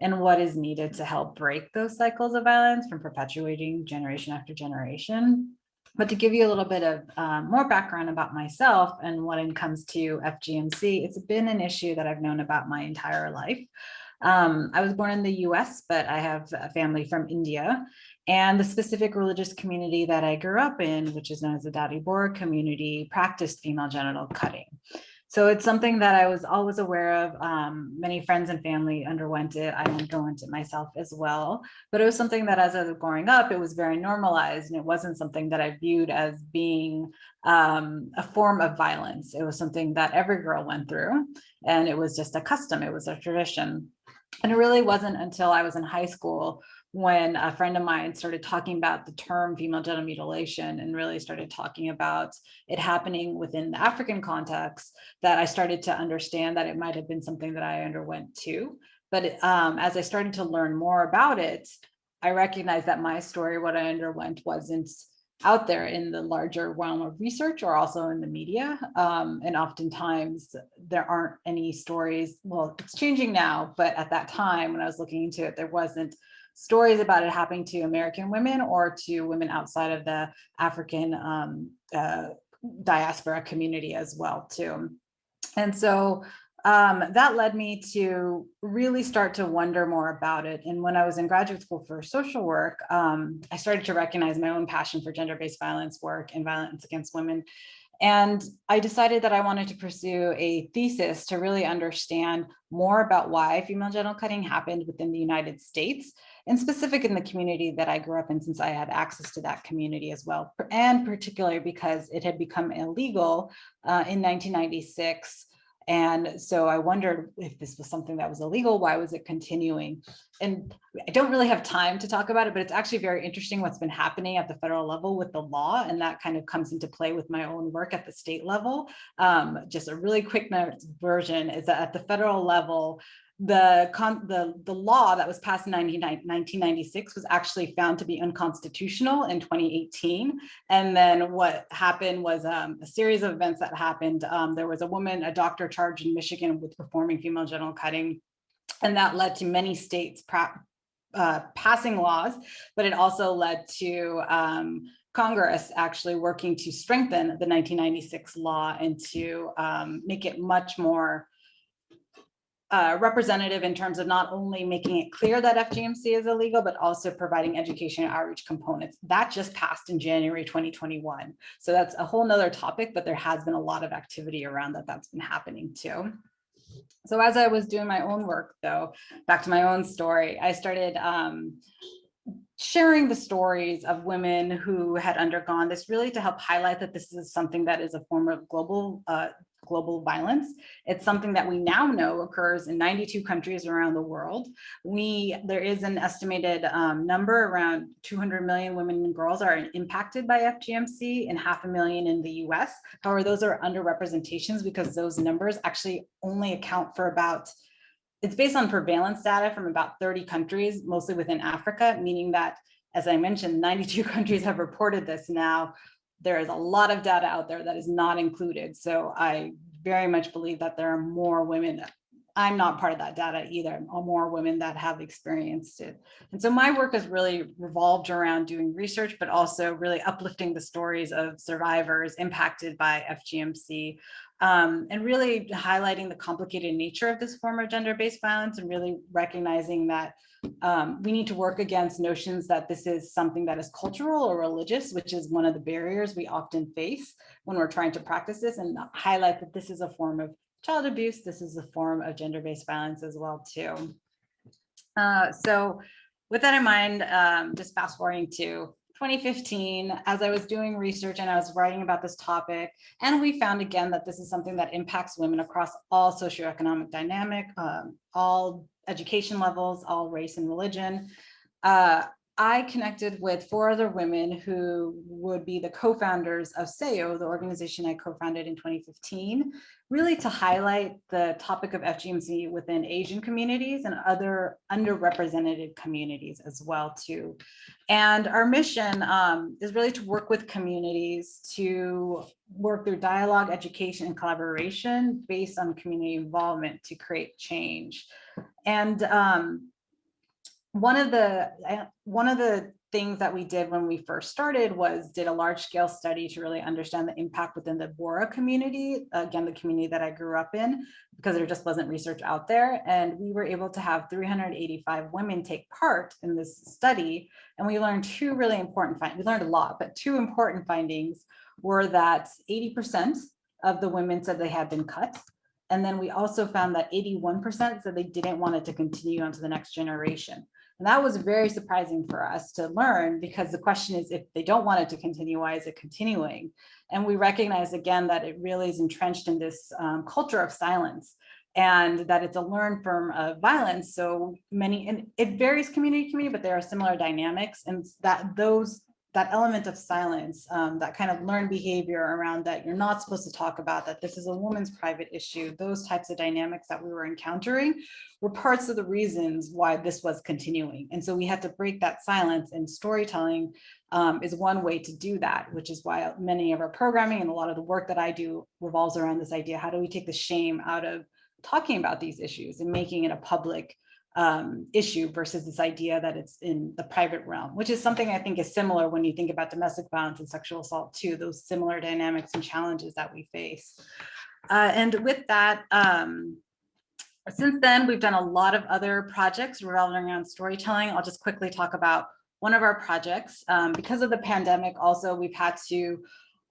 and what is needed to help break those cycles of violence from perpetuating generation after generation. But to give you a little bit of more background about myself and when it comes to FGMC, it's been an issue that I've known about my entire life. I was born in the US, but I have a family from India, and the specific religious community that I grew up in, which is known as the Dadi Bora community, practiced female genital cutting. So it's something that I was always aware of. Many friends and family underwent it. I underwent it myself as well. But it was something that as I was growing up, it was very normalized, and it wasn't something that I viewed as being a form of violence. It was something that every girl went through, and it was just a custom. It was a tradition. And it really wasn't until I was in high school when a friend of mine started talking about the term female genital mutilation and really started talking about it happening within the African context, that I started to understand that it might have been something that I underwent too. But as I started to learn more about it, I recognized that my story, what I underwent, wasn't out there in the larger realm of research or also in the media. And oftentimes there aren't any stories. Well, it's changing now, but at that time when I was looking into it, there wasn't stories about it happening to American women or to women outside of the African diaspora community as well too. And so that led me to really start to wonder more about it. And when I was in graduate school for social work, I started to recognize my own passion for gender-based violence work and violence against women. And I decided that I wanted to pursue a thesis to really understand more about why female genital cutting happened within the United States, and specific in the community that I grew up in, since I had access to that community as well, and particularly because it had become illegal in 1996. And so I wondered if this was something that was illegal, why was it continuing? And I don't really have time to talk about it, but it's actually very interesting what's been happening at the federal level with the law. And that kind of comes into play with my own work at the state level. Just a really quick version is that at the federal level, the law that was passed in 1996 was actually found to be unconstitutional in 2018. And then what happened was a series of events that happened. There was a doctor charged in Michigan with performing female genital cutting, and that led to many states passing laws, but it also led to Congress actually working to strengthen the 1996 law and to make it much more representative in terms of not only making it clear that FGMC is illegal, but also providing education and outreach components. That just passed in January 2021. So that's a whole nother topic, but there has been a lot of activity around that's been happening too. So as I was doing my own work though, back to my own story, I started sharing the stories of women who had undergone this, really to help highlight that this is something that is a form of global violence. It's something that we now know occurs in 92 countries around the world. There is an estimated number, around 200 million women and girls are impacted by FGMC, and 500,000 in the US. However, those are underrepresentations because those numbers actually only account for it's based on prevalence data from about 30 countries, mostly within Africa, meaning that, as I mentioned, 92 countries have reported this now. There is a lot of data out there that is not included. So I very much believe that there are more women. I'm not part of that data either, more women that have experienced it. And so my work has really revolved around doing research, but also really uplifting the stories of survivors impacted by FGMC, and really highlighting the complicated nature of this form of gender-based violence, and really recognizing that we need to work against notions that this is something that is cultural or religious, which is one of the barriers we often face when we're trying to practice this, and highlight that this is a form of child abuse. This is a form of gender-based violence as well too. So with that in mind, just fast forwarding to 2015, as I was doing research and I was writing about this topic, and we found again that this is something that impacts women across all socioeconomic dynamic, all education levels, all race and religion. I connected with 4 other women who would be the co-founders of SEO, the organization I co-founded in 2015, really to highlight the topic of FGMC within Asian communities and other underrepresented communities as well too. And our mission is really to work with communities to work through dialogue, education, and collaboration based on community involvement to create change. And one of the things that we did when we first started was did a large scale study to really understand the impact within the Bora community, again, the community that I grew up in, because there just wasn't research out there. And we were able to have 385 women take part in this study. And we learned 2 really important findings. We learned a lot, but 2 important findings were that 80% of the women said they had been cut. And then we also found that 81% said they didn't want it to continue on to the next generation. And that was very surprising for us to learn, because the question is, if they don't want it to continue, why is it continuing? And we recognize again that it really is entrenched in this culture of silence, and that it's a learned form of violence. So many, and it varies community to community, but there are similar dynamics, and that element of silence, that kind of learned behavior around that you're not supposed to talk about, that this is a woman's private issue, those types of dynamics that we were encountering were parts of the reasons why this was continuing. And so we had to break that silence, and storytelling is one way to do that, which is why many of our programming and a lot of the work that I do revolves around this idea: how do we take the shame out of talking about these issues and making it a public issue versus this idea that it's in the private realm, which is something I think is similar when you think about domestic violence and sexual assault too, those similar dynamics and challenges that we face. And with that, since then, we've done a lot of other projects revolving around storytelling. I'll just quickly talk about one of our projects. Because of the pandemic, also, we've had to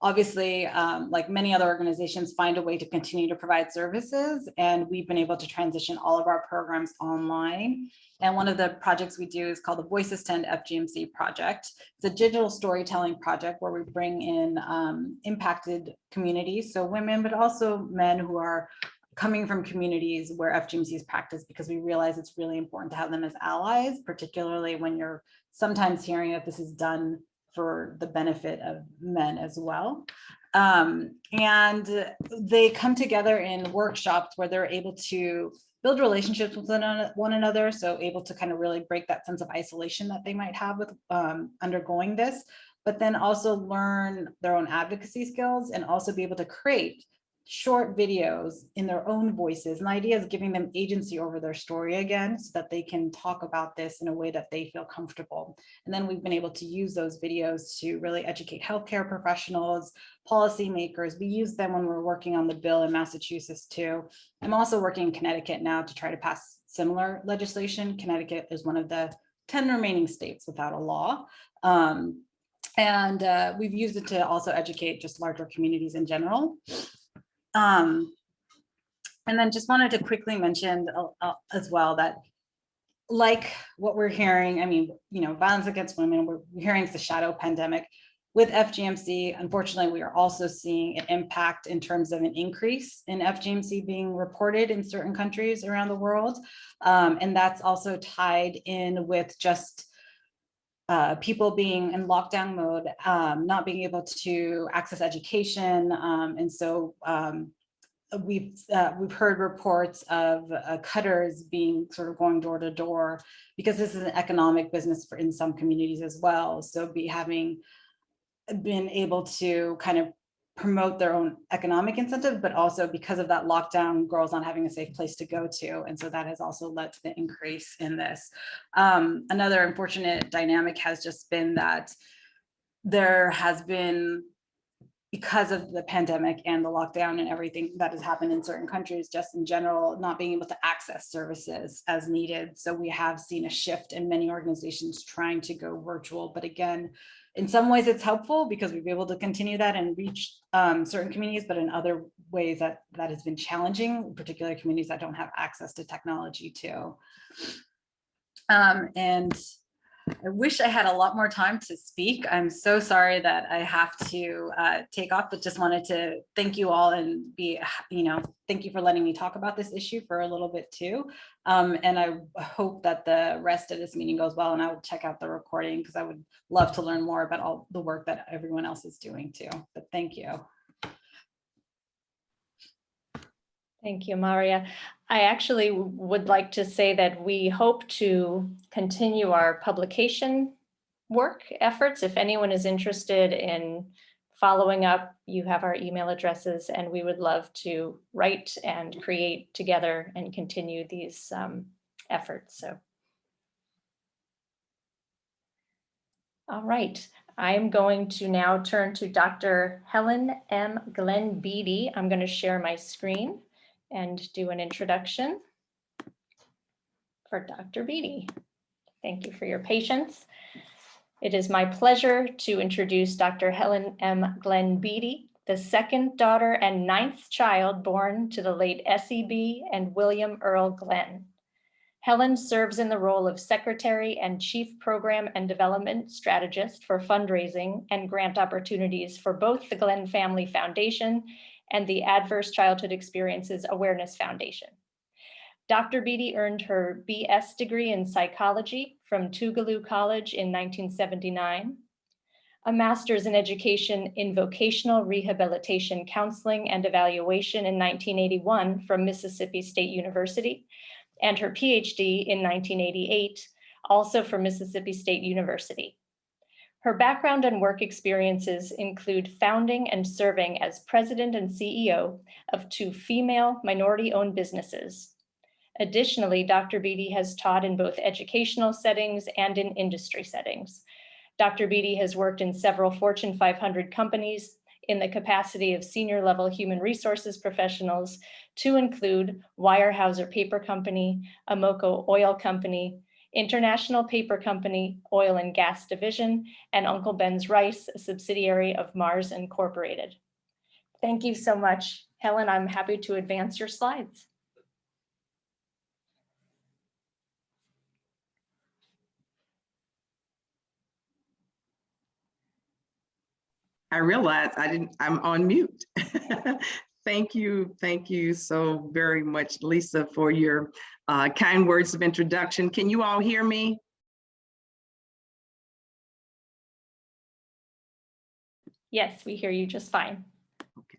obviously, like many other organizations, find a way to continue to provide services. And we've been able to transition all of our programs online. And one of the projects we do is called the Voices to End FGMC project. It's a digital storytelling project where we bring in impacted communities, so women, but also men who are coming from communities where FGMC is practiced, because we realize it's really important to have them as allies, particularly when you're sometimes hearing that this is done for the benefit of men as well. And they come together in workshops where they're able to build relationships with one another. So able to kind of really break that sense of isolation that they might have with undergoing this, but then also learn their own advocacy skills and also be able to create short videos in their own voices. And the idea is giving them agency over their story again, so that they can talk about this in a way that they feel comfortable. And then we've been able to use those videos to really educate healthcare professionals, policymakers. We use them when we're working on the bill in Massachusetts too. I'm also working in Connecticut now to try to pass similar legislation. Connecticut is one of the 10 remaining states without a law. We've used it to also educate just larger communities in general. And then just wanted to quickly mention as well that, like what we're hearing, I mean, you know, violence against women, we're hearing it's the shadow pandemic. With FGMC, unfortunately, we are also seeing an impact in terms of an increase in FGMC being reported in certain countries around the world. And that's also tied in with just people being in lockdown mode, not being able to access education. And so we've heard reports of cutters being sort of going door to door, because this is an economic business in some communities as well. So having been able to kind of promote their own economic incentive, but also because of that lockdown, girls not having a safe place to go to. And so that has also led to the increase in this. Another unfortunate dynamic has just been that there has been, because of the pandemic and the lockdown and everything that has happened in certain countries, just in general, not being able to access services as needed. So we have seen a shift in many organizations trying to go virtual. But again, in some ways it's helpful because we've been able to continue that and reach certain communities, but in other ways that has been challenging, particularly communities that don't have access to technology too. And I wish I had a lot more time to speak. I'm so sorry that I have to take off, but just wanted to thank you all and thank you for letting me talk about this issue for a little bit too. And I hope that the rest of this meeting goes well, and I will check out the recording because I would love to learn more about all the work that everyone else is doing too. But thank you. Thank you, Mariya. I actually would like to say that we hope to continue our publication work efforts. If anyone is interested in following up, you have our email addresses, and we would love to write and create together and continue these efforts. So, all right. I am going to now turn to Dr. Helen M. Glenn-Beady. I'm going to share my screen and do an introduction for Dr. Beady. Thank you for your patience. It is my pleasure to introduce Dr. Helen M. Glenn-Beady, the second daughter and ninth child born to the late S.E.B. and William Earl Glenn. Helen serves in the role of Secretary and Chief Program and Development Strategist for fundraising and grant opportunities for both the Glenn Family Foundation and the Adverse Childhood Experiences Awareness Foundation. Dr. Beady earned her BS degree in psychology from Tougaloo College in 1979, a master's in education in vocational rehabilitation counseling and evaluation in 1981 from Mississippi State University, and her Ph.D. in 1988, also from Mississippi State University. Her background and work experiences include founding and serving as president and CEO of 2 female minority-owned businesses. Additionally, Dr. Beady has taught in both educational settings and in industry settings. Dr. Beady has worked in several Fortune 500 companies in the capacity of senior level human resources professionals, to include Weyerhaeuser Paper Company, Amoco Oil Company, International Paper Company, Oil and Gas Division, and Uncle Ben's Rice, a subsidiary of Mars Incorporated. Thank you so much. Helen, I'm happy to advance your slides. I realized I'm on mute. Thank you so very much, Lisa, for your kind words of introduction. Can you all hear me? Yes, we hear you just fine. Okay.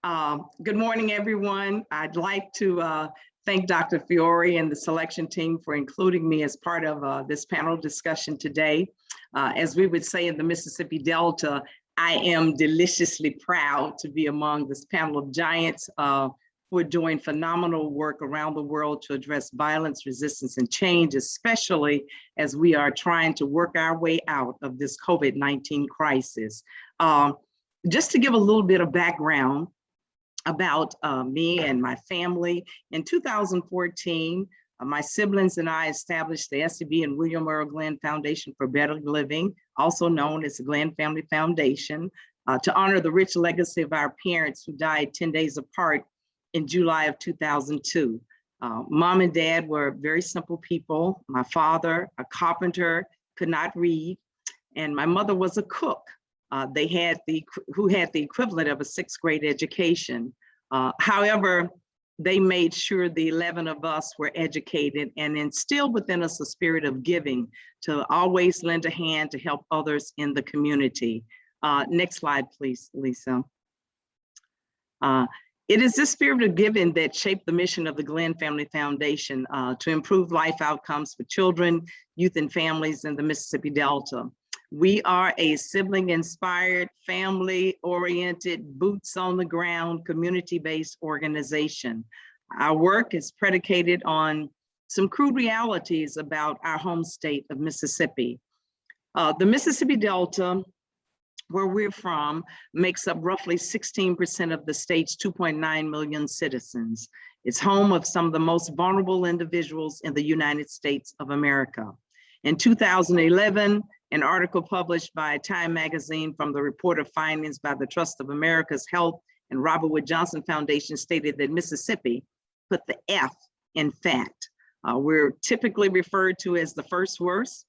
Good morning, everyone. I'd like to thank Dr. Fiore and the selection team for including me as part of this panel discussion today. As we would say in the Mississippi Delta, I am deliciously proud to be among this panel of giants who are doing phenomenal work around the world to address violence, resistance, and change, especially as we are trying to work our way out of this COVID-19 crisis. Just to give a little bit of background about me and my family, in 2014, my siblings and I established the SCB and William Earl Glenn Foundation for Better Living, also known as the Glenn Family Foundation, to honor the rich legacy of our parents who died 10 days apart in July of 2002. Mom and dad were very simple people. My father, a carpenter, could not read, and my mother was a cook. Who had the equivalent of a 6th grade education. However, they made sure the 11 of us were educated and instilled within us a spirit of giving, to always lend a hand to help others in the community. Next slide, please, Lisa. It is this spirit of giving that shaped the mission of the Glenn Family Foundation to improve life outcomes for children, youth, and families in the Mississippi Delta. We are a sibling-inspired, family-oriented, boots-on-the-ground, community-based organization. Our work is predicated on some crude realities about our home state of Mississippi. The Mississippi Delta, where we're from, makes up roughly 16% of the state's 2.9 million citizens. It's home of some of the most vulnerable individuals in the United States of America. In 2011, an article published by Time magazine from the report of findings by the Trust of America's Health and Robert Wood Johnson Foundation stated that Mississippi put the F in fat. We're typically referred to as the first worst.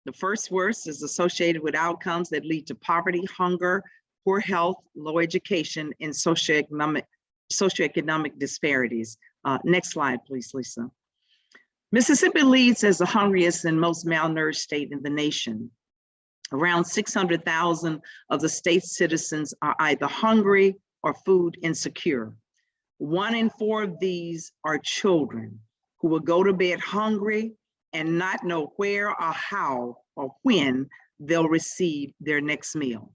The first worst is associated with outcomes that lead to poverty, hunger, poor health, low education, and socioeconomic disparities. Next slide, please, Lisa. Mississippi leads as the hungriest and most malnourished state in the nation. Around 600,000 of the state's citizens are either hungry or food insecure. 1 in 4 of these are children who will go to bed hungry and not know where or how or when they'll receive their next meal.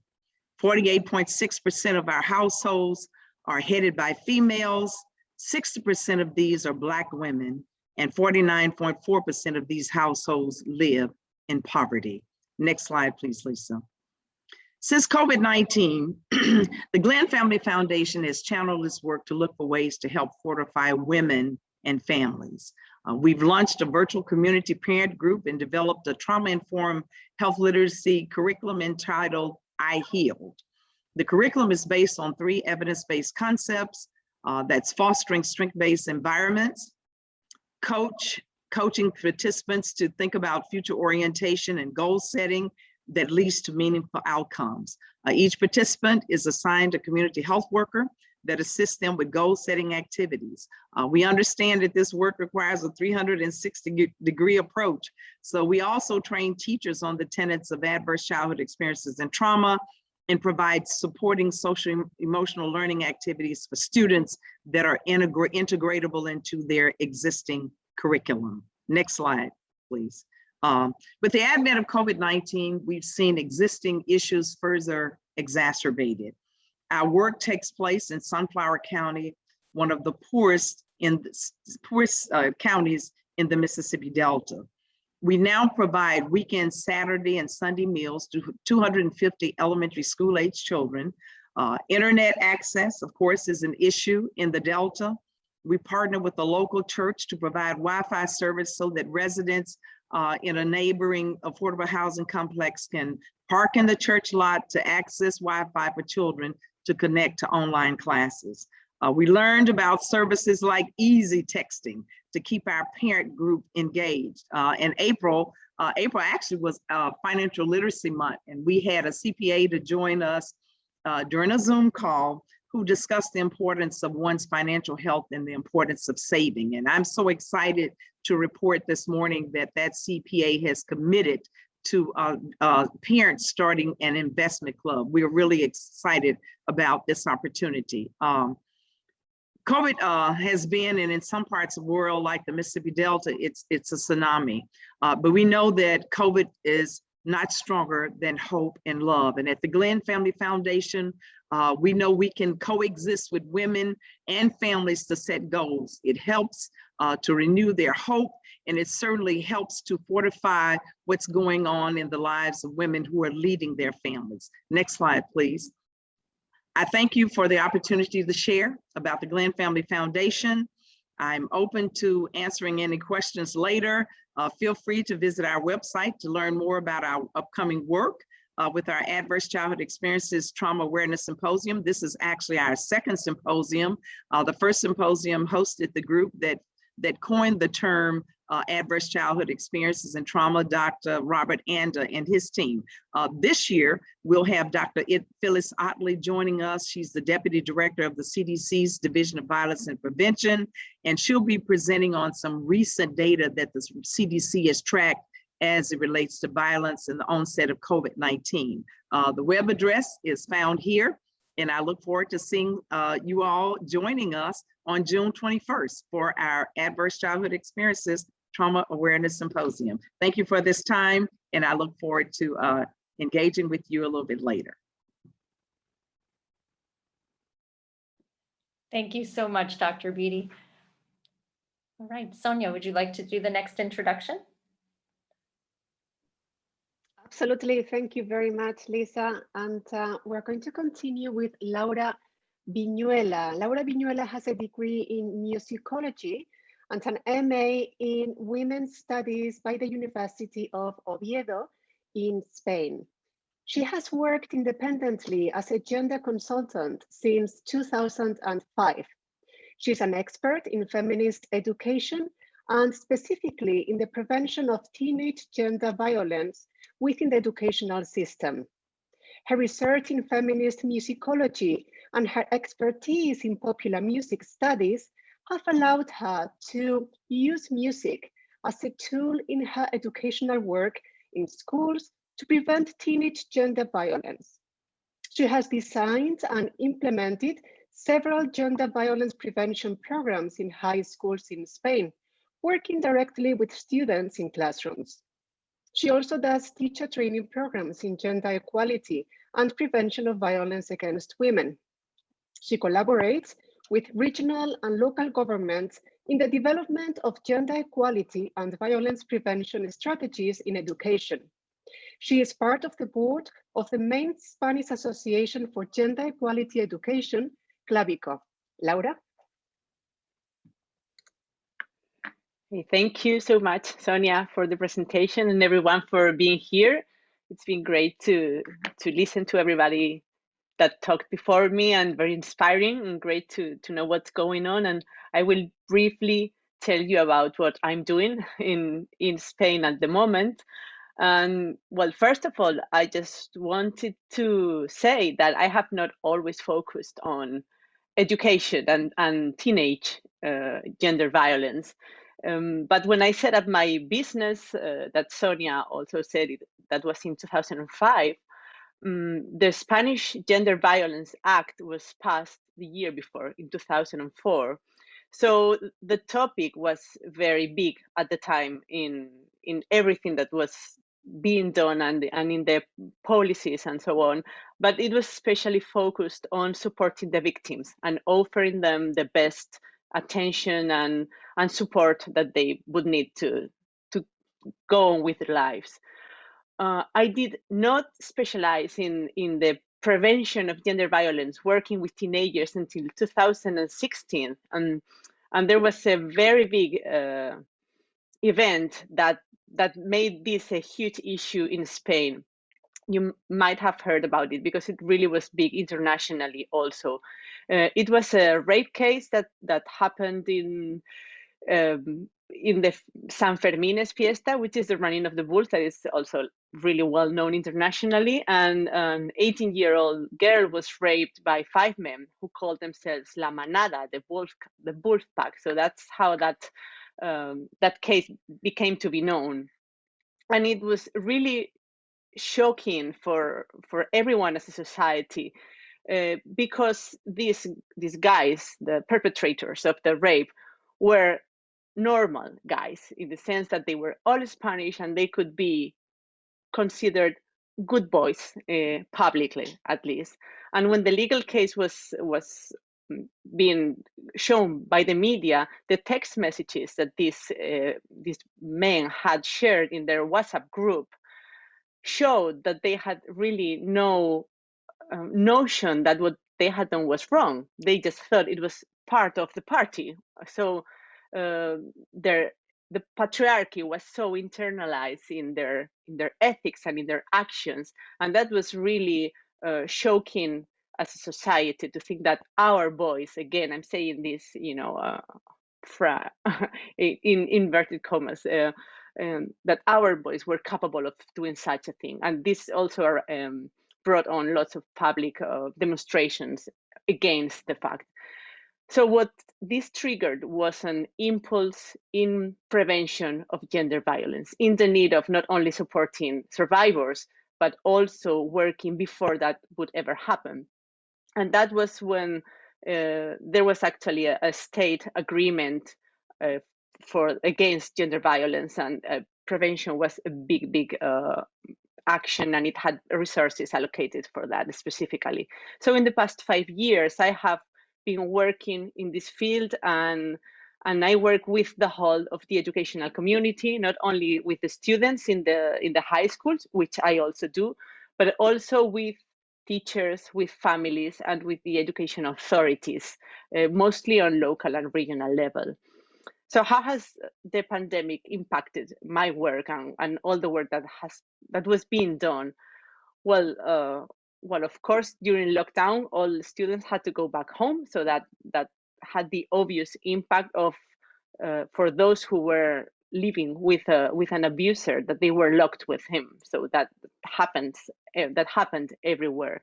48.6% of our households are headed by females. 60% of these are Black women, and 49.4% of these households live in poverty. Next slide, please, Lisa. Since COVID-19, the Glenn Family Foundation has channeled its work to look for ways to help fortify women and families. We've launched a virtual community parent group and developed a trauma-informed health literacy curriculum entitled I Healed. The curriculum is based on 3 evidence-based concepts. That's fostering strength-based environments, coaching participants to think about future orientation and goal setting that leads to meaningful outcomes. Each participant is assigned a community health worker that assists them with goal setting activities. We understand that this work requires a 360-degree approach. So we also train teachers on the tenets of adverse childhood experiences and trauma, and provide supporting social emotional learning activities for students that are integratable into their existing curriculum. Next slide, please. With the advent of COVID-19, we've seen existing issues further exacerbated. Our work takes place in Sunflower County, one of the poorest counties in the Mississippi Delta. We now provide weekend Saturday and Sunday meals to 250 elementary school age children. Internet access, of course, is an issue in the Delta. We partner with the local church to provide Wi-Fi service so that residents in a neighboring affordable housing complex can park in the church lot to access Wi-Fi for children to connect to online classes. We learned about services like easy texting to keep our parent group engaged. In April actually was Financial Literacy Month, and we had a CPA to join us during a Zoom call who discussed the importance of one's financial health and the importance of saving. And I'm so excited to report this morning that that CPA has committed to parents starting an investment club. We're really excited about this opportunity. COVID has been, and in some parts of the world, like the Mississippi Delta, it's a tsunami. But we know that COVID is not stronger than hope and love. And at the Glenn Family Foundation, we know we can coexist with women and families to set goals. It helps to renew their hope, and it certainly helps to fortify what's going on in the lives of women who are leading their families. Next slide, please. I thank you for the opportunity to share about the Glenn Family Foundation. I'm open to answering any questions later. Feel free to visit our website to learn more about our upcoming work with our Adverse Childhood Experiences Trauma Awareness Symposium. This is actually our second symposium. The first symposium hosted the group that coined the term adverse childhood experiences and trauma, Dr. Robert Anda and his team. This year, we'll have Dr. Phyllis Otley joining us. She's the Deputy Director of the CDC's Division of Violence and Prevention, and she'll be presenting on some recent data that the CDC has tracked as it relates to violence and the onset of COVID-19. The web address is found here, and I look forward to seeing you all joining us on June 21st for our Adverse Childhood Experiences Trauma Awareness Symposium. Thank you for this time, and I look forward to engaging with you a little bit later. Thank you so much, Dr. Beady. All right, Sonia, would you like to do the next introduction? Absolutely. Thank you very much, Lisa. And we're going to continue with Laura Viñuela. Laura Viñuela has a degree in musicology and an MA in Women's Studies by the University of Oviedo in Spain. She has worked independently as a gender consultant since 2005. She's an expert in feminist education and specifically in the prevention of teenage gender violence within the educational system. Her research in feminist musicology and her expertise in popular music studies have allowed her to use music as a tool in her educational work in schools to prevent teenage gender violence. She has designed and implemented several gender violence prevention programs in high schools in Spain, working directly with students in classrooms. She also does teacher training programs in gender equality and prevention of violence against women. She collaborates with regional and local governments in the development of gender equality and violence prevention strategies in education. She is part of the board of the main Spanish Association for Gender Equality Education, Clavico. Laura? Thank you so much, Sonia, for the presentation and everyone for being here. It's been great to listen to everybody that talked before me and very inspiring and great to know what's going on. And I will briefly tell you about what I'm doing in Spain at the moment. And well, first of all, I just wanted to say that I have not always focused on education and teenage gender violence. But when I set up my business, that Sonia also said it, that was in 2005, the Spanish Gender Violence Act was passed the year before, in 2004. So the topic was very big at the time in everything that was being done and in the policies and so on. But it was especially focused on supporting the victims and offering them the best attention and support that they would need to go on with their lives. I did not specialize in the prevention of gender violence, working with teenagers until 2016. And there was a very big event that made this a huge issue in Spain. You might have heard about it because it really was big internationally also. It was a rape case that happened in the San Fermines fiesta, which is the running of the bulls, that is also really well known internationally. And an 18-year-old girl was raped by 5 men who called themselves La Manada, the wolf pack. So that's how that case became to be known. And it was really shocking for everyone as a society, because these guys, the perpetrators of the rape, were normal guys in the sense that they were all Spanish and they could be considered good boys, publicly at least. And when the legal case was being shown by the media, the text messages that these men had shared in their WhatsApp group showed that they had really no notion that what they had done was wrong. They just thought it was part of the party. So the patriarchy was so internalized in their ethics and in their actions, and that was really shocking as a society to think that our boys, again, I'm saying this, in inverted commas, that our boys were capable of doing such a thing. And this also brought on lots of public demonstrations against the fact. So what this triggered was an impulse in prevention of gender violence, in the need of not only supporting survivors, but also working before that would ever happen. And that was when there was actually a state agreement against gender violence, and prevention was a big action, and it had resources allocated for that specifically. So in the past 5 years, I have been working in this field, and I work with the whole of the educational community, not only with the students in the high schools, which I also do, but also with teachers, with families, and with the education authorities, mostly on local and regional level. So how has the pandemic impacted my work and all the work that was being done? Well, of course, during lockdown, all students had to go back home, so that had the obvious impact of for those who were living with an abuser, that they were locked with him. So that happened everywhere.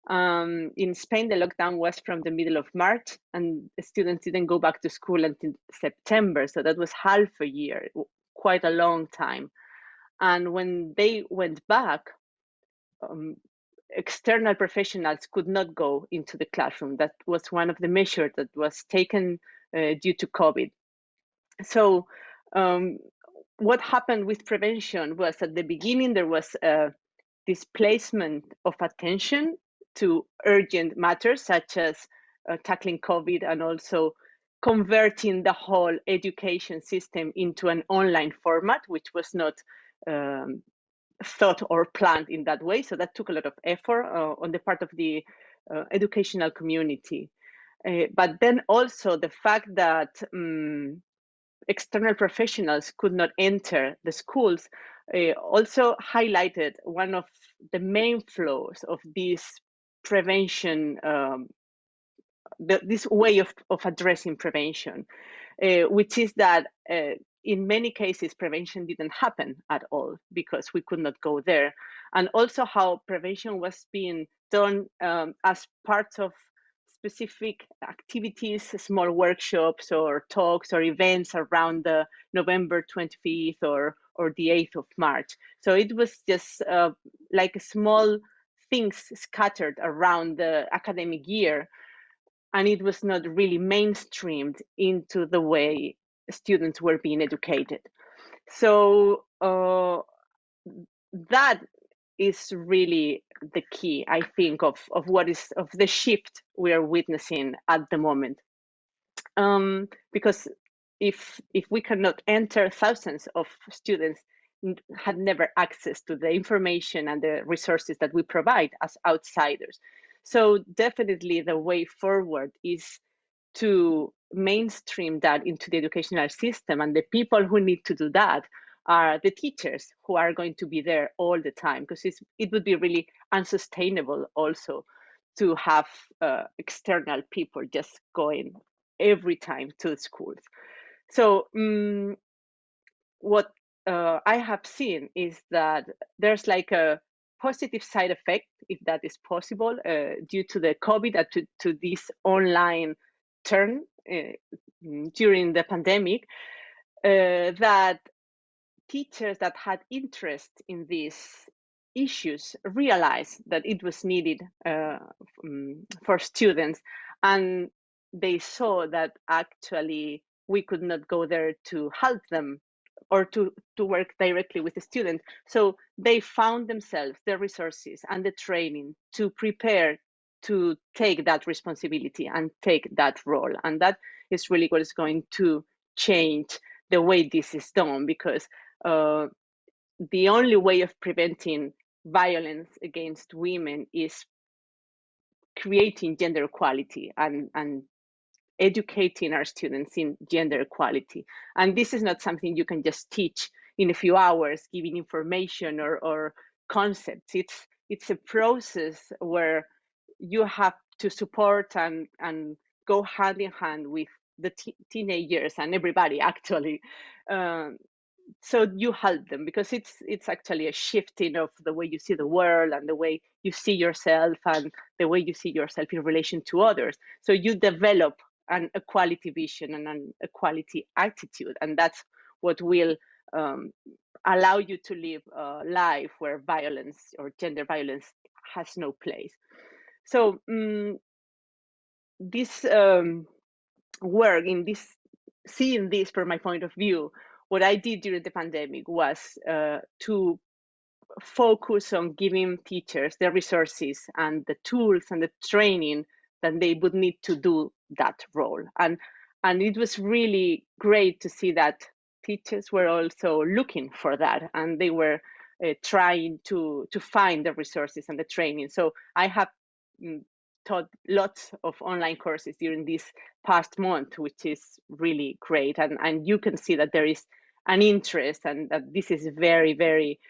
In Spain, the lockdown was from the middle of March, and students didn't go back to school until September. So that was half a year, quite a long time. And when they went back, external professionals could not go into the classroom. That was one of the measures that was taken due to COVID. So what happened with prevention was, at the beginning, there was a displacement of attention to urgent matters such as tackling COVID, and also converting the whole education system into an online format, which was not thought or planned in that way. So that took a lot of effort on the part of the educational community. But then also the fact that external professionals could not enter the schools also highlighted one of the main flaws of this prevention, this way of addressing prevention, which is that in many cases prevention didn't happen at all because we could not go there. And also how prevention was being done as part of specific activities, small workshops or talks or events around the November 25th or the 8th of March. So it was just like small things scattered around the academic year, and it was not really mainstreamed into the way students were being educated. So that is really the key, I think, of the shift we are witnessing at the moment. Because if we cannot enter, thousands of students had never access to the information and the resources that we provide as outsiders. So definitely the way forward is to mainstream that into the educational system, and the people who need to do that are the teachers, who are going to be there all the time, because it would be really unsustainable also to have external people just going every time to the schools. So what I have seen is that there's like a positive side effect, if that is possible, due to the COVID, to this online turn during the pandemic, that teachers that had interest in these issues realized that it was needed for students, and they saw that actually we could not go there to help them or to work directly with the students. So they found themselves the resources and the training to prepare to take that responsibility and take that role. And that is really what is going to change the way this is done, because the only way of preventing violence against women is creating gender equality and educating our students in gender equality. And this is not something you can just teach in a few hours, giving information or concepts. It's a process where you have to support and go hand in hand with the teenagers and everybody actually. So you help them, because it's actually a shifting of the way you see the world and the way you see yourself and the way you see yourself in relation to others. So you develop an equality vision and an equality attitude, and that's what will allow you to live a life where violence or gender violence has no place. So this work in this, seeing this from my point of view, what I did during the pandemic was to focus on giving teachers the resources and the tools and the training that they would need to do that role. And it was really great to see that teachers were also looking for that, and they were trying to find the resources and the training. So I have taught lots of online courses during this past month, which is really great. And you can see that there is an interest, and that this is very, very,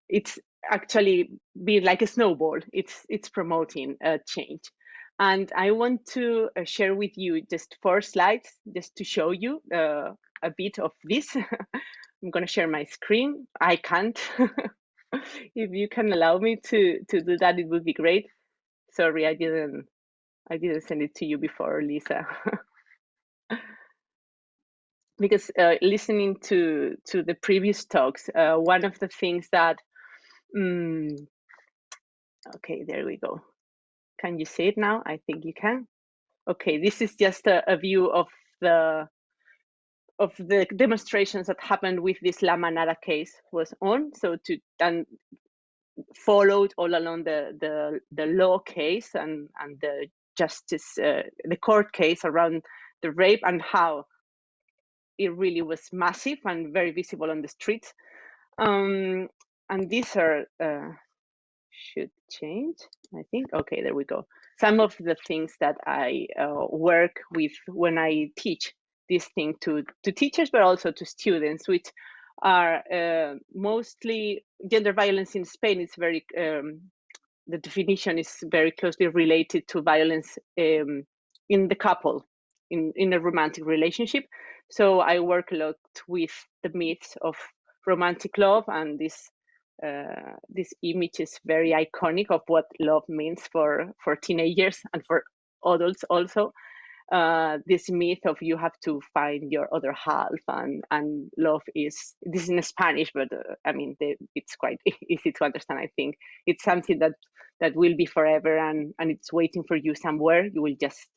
it's actually been like a snowball. It's promoting change. And I want to share with you just 4 slides just to show you a bit of this. I'm going to share my screen. I can't. If you can allow me to do that, it would be great. Sorry, I didn't send it to you before, Lisa. Because listening to the previous talks, one of the things that, okay, there we go. Can you see it now? I think you can. Okay, this is just a view of the demonstrations that happened with this La Manada case was on. So and followed all along the law case and the justice, the court case around the rape, and how it really was massive and very visible on the streets. And these are, should change, I think. Okay, there we go. Some of the things that I work with when I teach this thing to teachers, but also to students, which are mostly gender violence in Spain. It's very, the definition is very closely related to violence in the couple, in a romantic relationship. So I work a lot with the myths of romantic love, and this image is very iconic of what love means for teenagers and for adults also. This myth of you have to find your other half, and love is, this is in Spanish, but I mean, it's quite easy to understand. I think it's something that will be forever, and it's waiting for you somewhere. You will just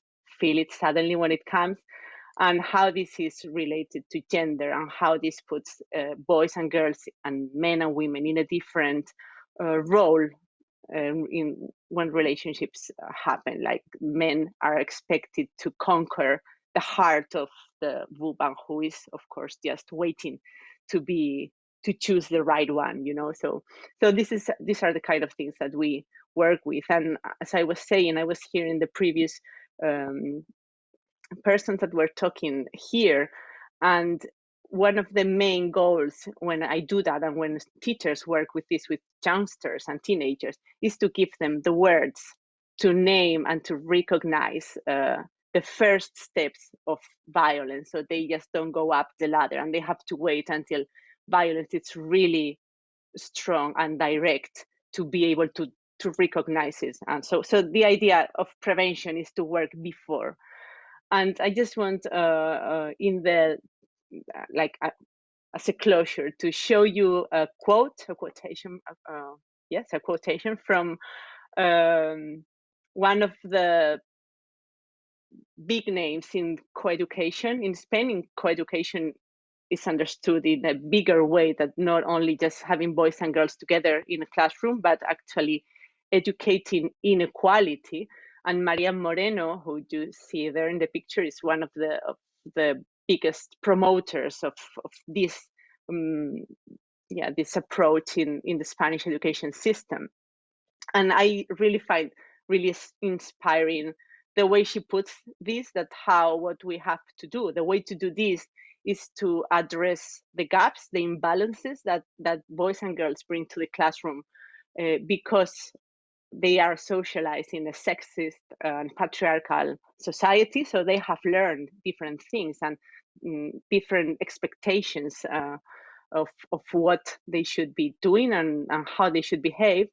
feel it suddenly when it comes. And how this is related to gender, and how this puts boys and girls and men and women in a different role in when relationships happen. Like, men are expected to conquer the heart of the woman, who is, of course, just waiting to choose the right one, you know. So these are the kind of things that we work with. And as I was saying, I was hearing the previous persons that were talking here, and one of the main goals when I do that, and when teachers work with this with youngsters and teenagers, is to give them the words to name and to recognize the first steps of violence, so they just don't go up the ladder and they have to wait until violence is really strong and direct to be able to recognize it. And so the idea of prevention is to work before. And I just want in the, like, as a closure to show you a quotation from one of the big names in coeducation. In Spain, coeducation is understood in a bigger way, that not only just having boys and girls together in a classroom, but actually educating inequality. And Maria Moreno, who you see there in the picture, is one of the biggest promoters of this this approach in the Spanish education system. And I really find really inspiring the way she puts this, that what we have to do, the way to do this is to address the gaps, the imbalances that boys and girls bring to the classroom, because they are socialized in a sexist and patriarchal society. So they have learned different things and different expectations of what they should be doing and how they should behave.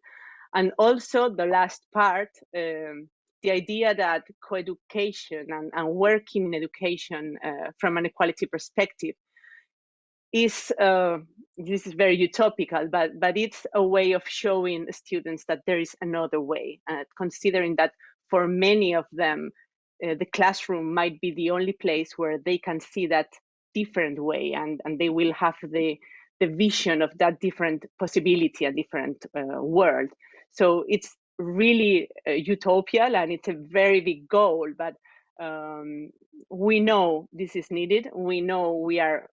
And also the last part, the idea that coeducation and working in education from an equality perspective is, this is very utopical, but it's a way of showing students that there is another way, considering that for many of them, the classroom might be the only place where they can see that different way, and they will have the vision of that different possibility, a different world. So it's really utopial, and it's a very big goal, but we know this is needed. We know we are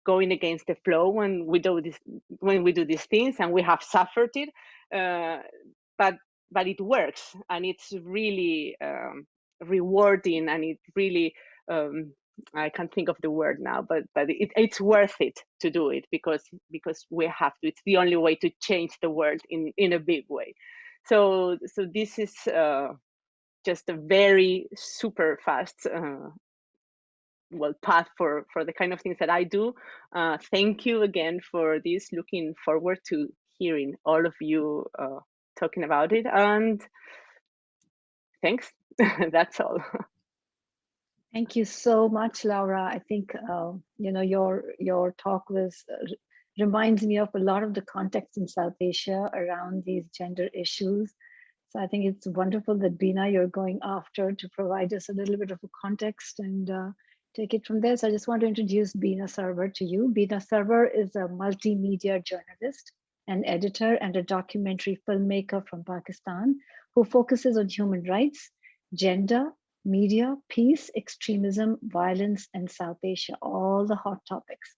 going against the flow when we do these things, and we have suffered it, but it works, and it's really rewarding, and it really I can't think of the word now, but it's worth it to do it, because we have to. It's the only way to change the world in a big way. So this is just a very super fast path for the kind of things that I do. Thank you again for this. Looking forward to hearing all of you talking about it, and thanks. That's all. Thank you so much, Laura. I think your talk reminds me of a lot of the context in South Asia around these gender issues. So I think it's wonderful that Beena, you're going after to provide us a little bit of a context and take it from there. So I just want to introduce Beena Sarwar to you. Beena Sarwar is a multimedia journalist, an editor, and a documentary filmmaker from Pakistan who focuses on human rights, gender, media, peace, extremism, violence, and South Asia, all the hot topics.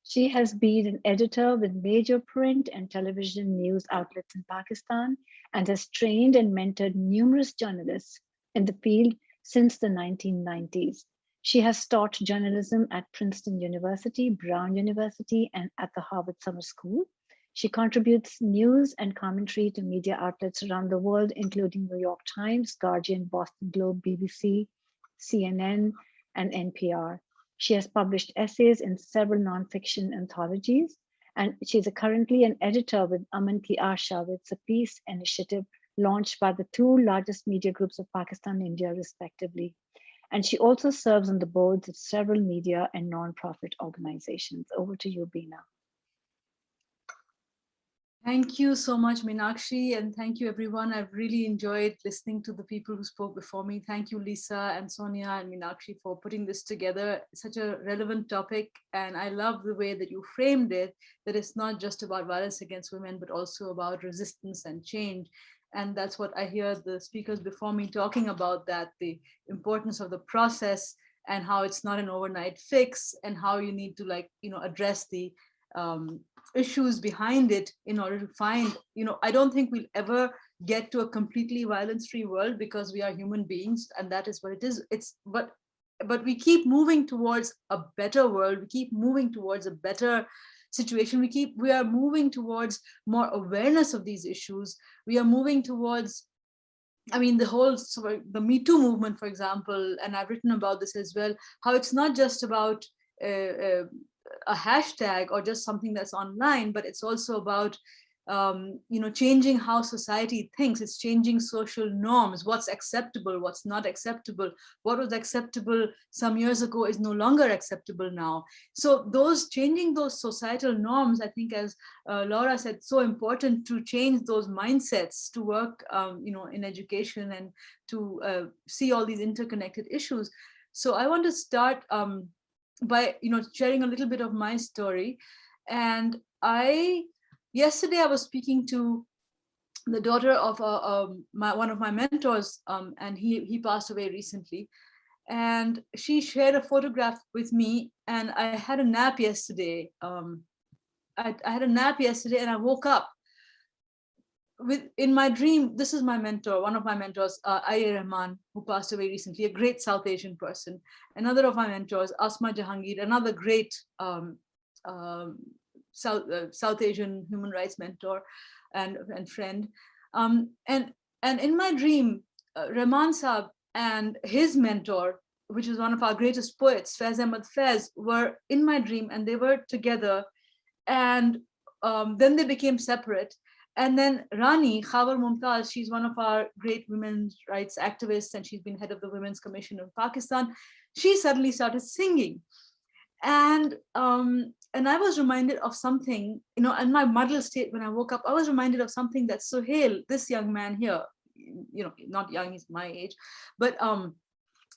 She has been an editor with major print and television news outlets in Pakistan and has trained and mentored numerous journalists in the field since the 1990s. She has taught journalism at Princeton University, Brown University, and at the Harvard Summer School. She contributes news and commentary to media outlets around the world, including New York Times, Guardian, Boston Globe, BBC, CNN, and NPR. She has published essays in several nonfiction anthologies, and she's currently an editor with Aman Ki Asha, with a peace initiative launched by the two largest media groups of Pakistan and India, respectively. And she also serves on the boards of several media and nonprofit organizations. Over to you, Beena. Thank you so much, Meenakshi, and thank you, everyone. I've really enjoyed listening to the people who spoke before me. Thank you, Lisa and Sonia and Meenakshi, for putting this together. It's such a relevant topic, and I love the way that you framed it, that it's not just about violence against women, but also about resistance and change. And that's what I hear the speakers before me talking about, that the importance of the process and how it's not an overnight fix, and how you need to address the issues behind it in order to find, I don't think we'll ever get to a completely violence-free world, because we are human beings, and that is what it is. But we keep moving towards a better world. We keep moving towards a better situation. We are moving towards more awareness of these issues. We are moving towards, the Me Too movement, for example, and I've written about this as well, how it's not just about a hashtag or just something that's online, but it's also about changing how society thinks. It's changing social norms, what's acceptable, what's not acceptable. What was acceptable some years ago is no longer acceptable now. So changing those societal norms, I think, as Laura said, so important to change those mindsets, to work in education and to see all these interconnected issues. So I want to start by sharing a little bit of my story. And yesterday I was speaking to the daughter of one of my mentors, and he passed away recently. And she shared a photograph with me, and I had a nap yesterday. I had a nap yesterday, and I woke up in my dream. This is my mentor, one of my mentors, Ayya Rahman, who passed away recently, a great South Asian person. Another of my mentors, Asma Jahangir, another great South Asian human rights mentor and friend. And in my dream, Rahman Saab and his mentor, which is one of our greatest poets, Faiz Ahmad Faiz, were in my dream, and they were together. And then they became separate. And then Rani, Khawar Mumtaz, she's one of our great women's rights activists, and she's been head of the Women's Commission of Pakistan. She suddenly started singing. And I was reminded of something, in my muddled state when I woke up, I was reminded of something that Sohail, this young man here, not young, he's my age, but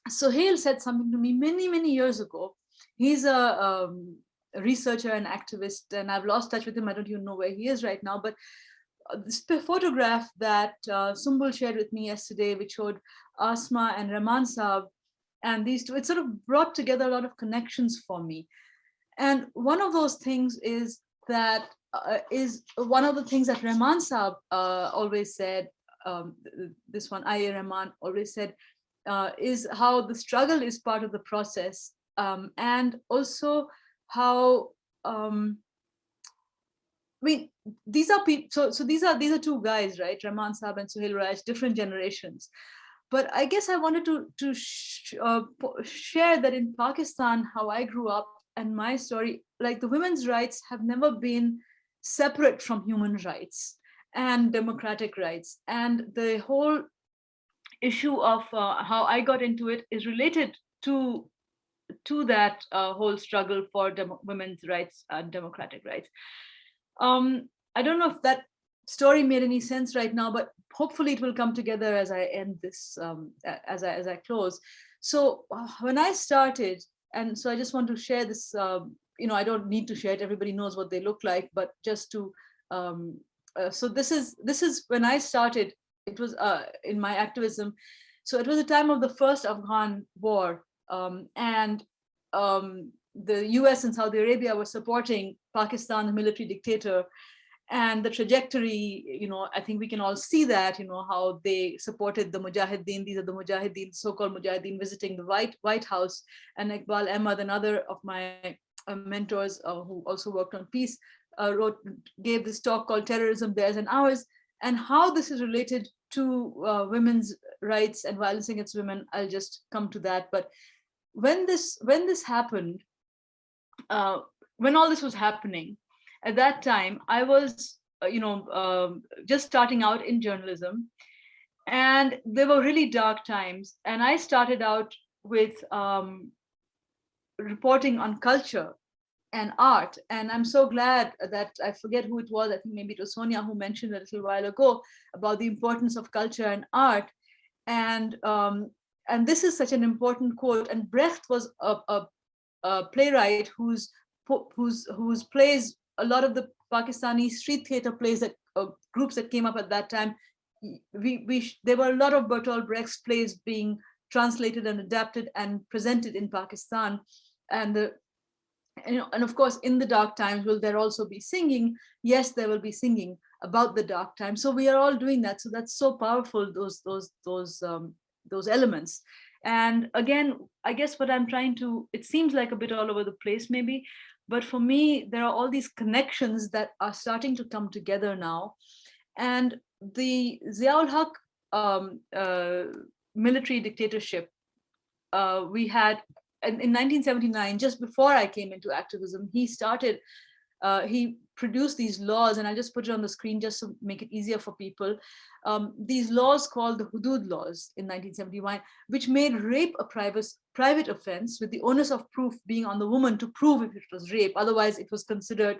Sohail said something to me many, many years ago. He's a researcher and activist, and I've lost touch with him. I don't even know where he is right now, but this photograph that Sumbul shared with me yesterday, which showed Asma and Rahman Saab, and these two, it sort of brought together a lot of connections for me. And one of those things is that one of the things that Rahman Saab always said, this one, Ayya Rahman always said, is how the struggle is part of the process, and also how these are people. So these are two guys, right? Rahman Saab and Sohail Raj, different generations. But I guess I wanted to share that in Pakistan, how I grew up and my story, like the women's rights have never been separate from human rights and democratic rights. And the whole issue of how I got into it is related to that whole struggle for women's rights and democratic rights. I don't know if that story made any sense right now, but hopefully it will come together as I end this, as I close. So when I started, and so I just want to share this, I don't need to share it, everybody knows what they look like, but just to, so this is when I started, it was in my activism. So it was the time of the first Afghan war, and the US and Saudi Arabia were supporting Pakistan, the military dictator. And the trajectory, I think we can all see that, how they supported the Mujahideen. These are the Mujahideen, so-called Mujahideen, visiting the White House. And Iqbal Ahmad, another of my mentors who also worked on peace, gave this talk called Terrorism, Theirs and Ours. And how this is related to women's rights and violence against women, I'll just come to that. But when this happened, when all this was happening, at that time, I was, just starting out in journalism, and they were really dark times. And I started out with reporting on culture and art. And I'm so glad that, I forget who it was, I think maybe it was Sonia who mentioned a little while ago about the importance of culture and art. And this is such an important quote. And Brecht was a playwright whose plays, a lot of the Pakistani street theater plays that groups that came up at that time, there were a lot of Bertolt Brecht's plays being translated and adapted and presented in Pakistan. And and of course, in the dark times, will there also be singing? Yes, there will be singing about the dark times. So we are all doing that. So that's so powerful, those elements. And again, I guess what I'm trying to, it seems like a bit all over the place maybe, but for me, there are all these connections that are starting to come together now. And the Ziaul Haq military dictatorship, we had in 1979, just before I came into activism, he started he produced these laws, and I'll just put it on the screen just to make it easier for people. These laws called the Hudud laws in 1971, which made rape a private offense, with the onus of proof being on the woman to prove if it was rape. Otherwise, it was considered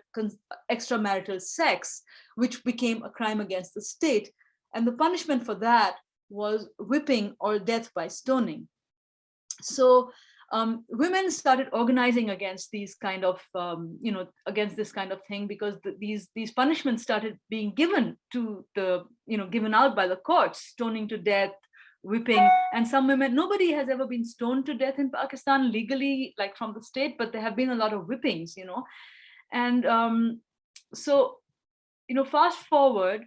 extramarital sex, which became a crime against the state. And the punishment for that was whipping or death by stoning. So women started organizing against these kind of, against this kind of thing, because these punishments started being given to the, given out by the courts: stoning to death, whipping. And some women, nobody has ever been stoned to death in Pakistan legally, like from the state, but there have been a lot of whippings, And so, fast forward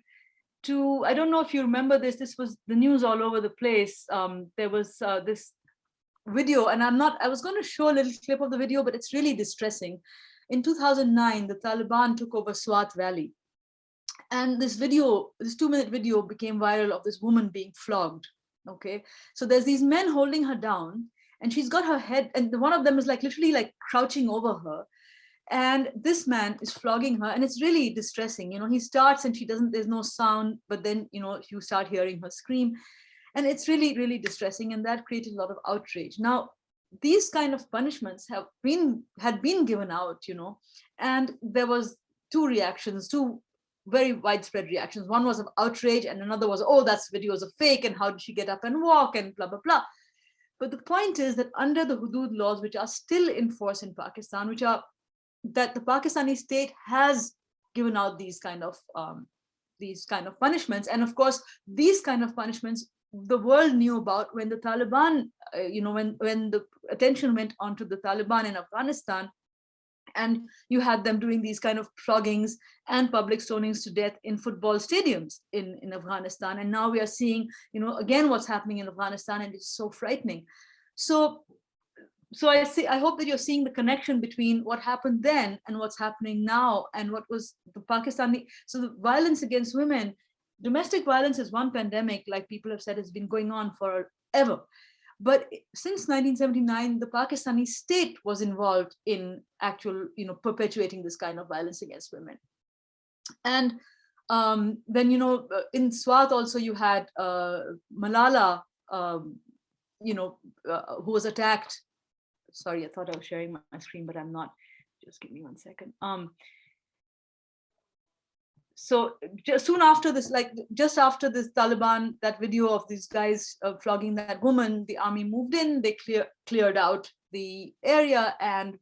to, I don't know if you remember this, this was the news all over the place. There was this video, and I was going to show a little clip of the video, but it's really distressing. In 2009, the Taliban took over Swat Valley. And this video, this 2-minute video, became viral of this woman being flogged. Okay, so there's these men holding her down, and she's got her head, and one of them is like literally like crouching over her. And this man is flogging her, and it's really distressing. He starts and she doesn't, there's no sound, but then, you start hearing her scream. And it's really, really distressing, and that created a lot of outrage. Now, these kind of punishments had been given out, and there was two very widespread reactions. One was of outrage, and another was, oh, that's videos of fake, and how did she get up and walk, and blah, blah, blah. But the point is that under the Hudud laws, which are still in force in Pakistan, that the Pakistani state has given out these kind of punishments. And of course, these kind of punishments the world knew about when the Taliban, when the attention went onto the Taliban in Afghanistan, and you had them doing these kind of floggings and public stonings to death in football stadiums in Afghanistan. And now we are seeing, again, what's happening in Afghanistan, and it's so frightening. So I hope that you're seeing the connection between what happened then and what's happening now, and what was the Pakistani. So the violence against women, domestic violence is one pandemic, like people have said, has been going on forever. But since 1979, the Pakistani state was involved in actual, perpetuating this kind of violence against women. And then, in Swat also you had Malala, who was attacked. Sorry, I thought I was sharing my screen, but I'm not. Just give me 1 second. So just soon after this, just after this Taliban, that video of these guys flogging that woman, the army moved in, they cleared out the area, and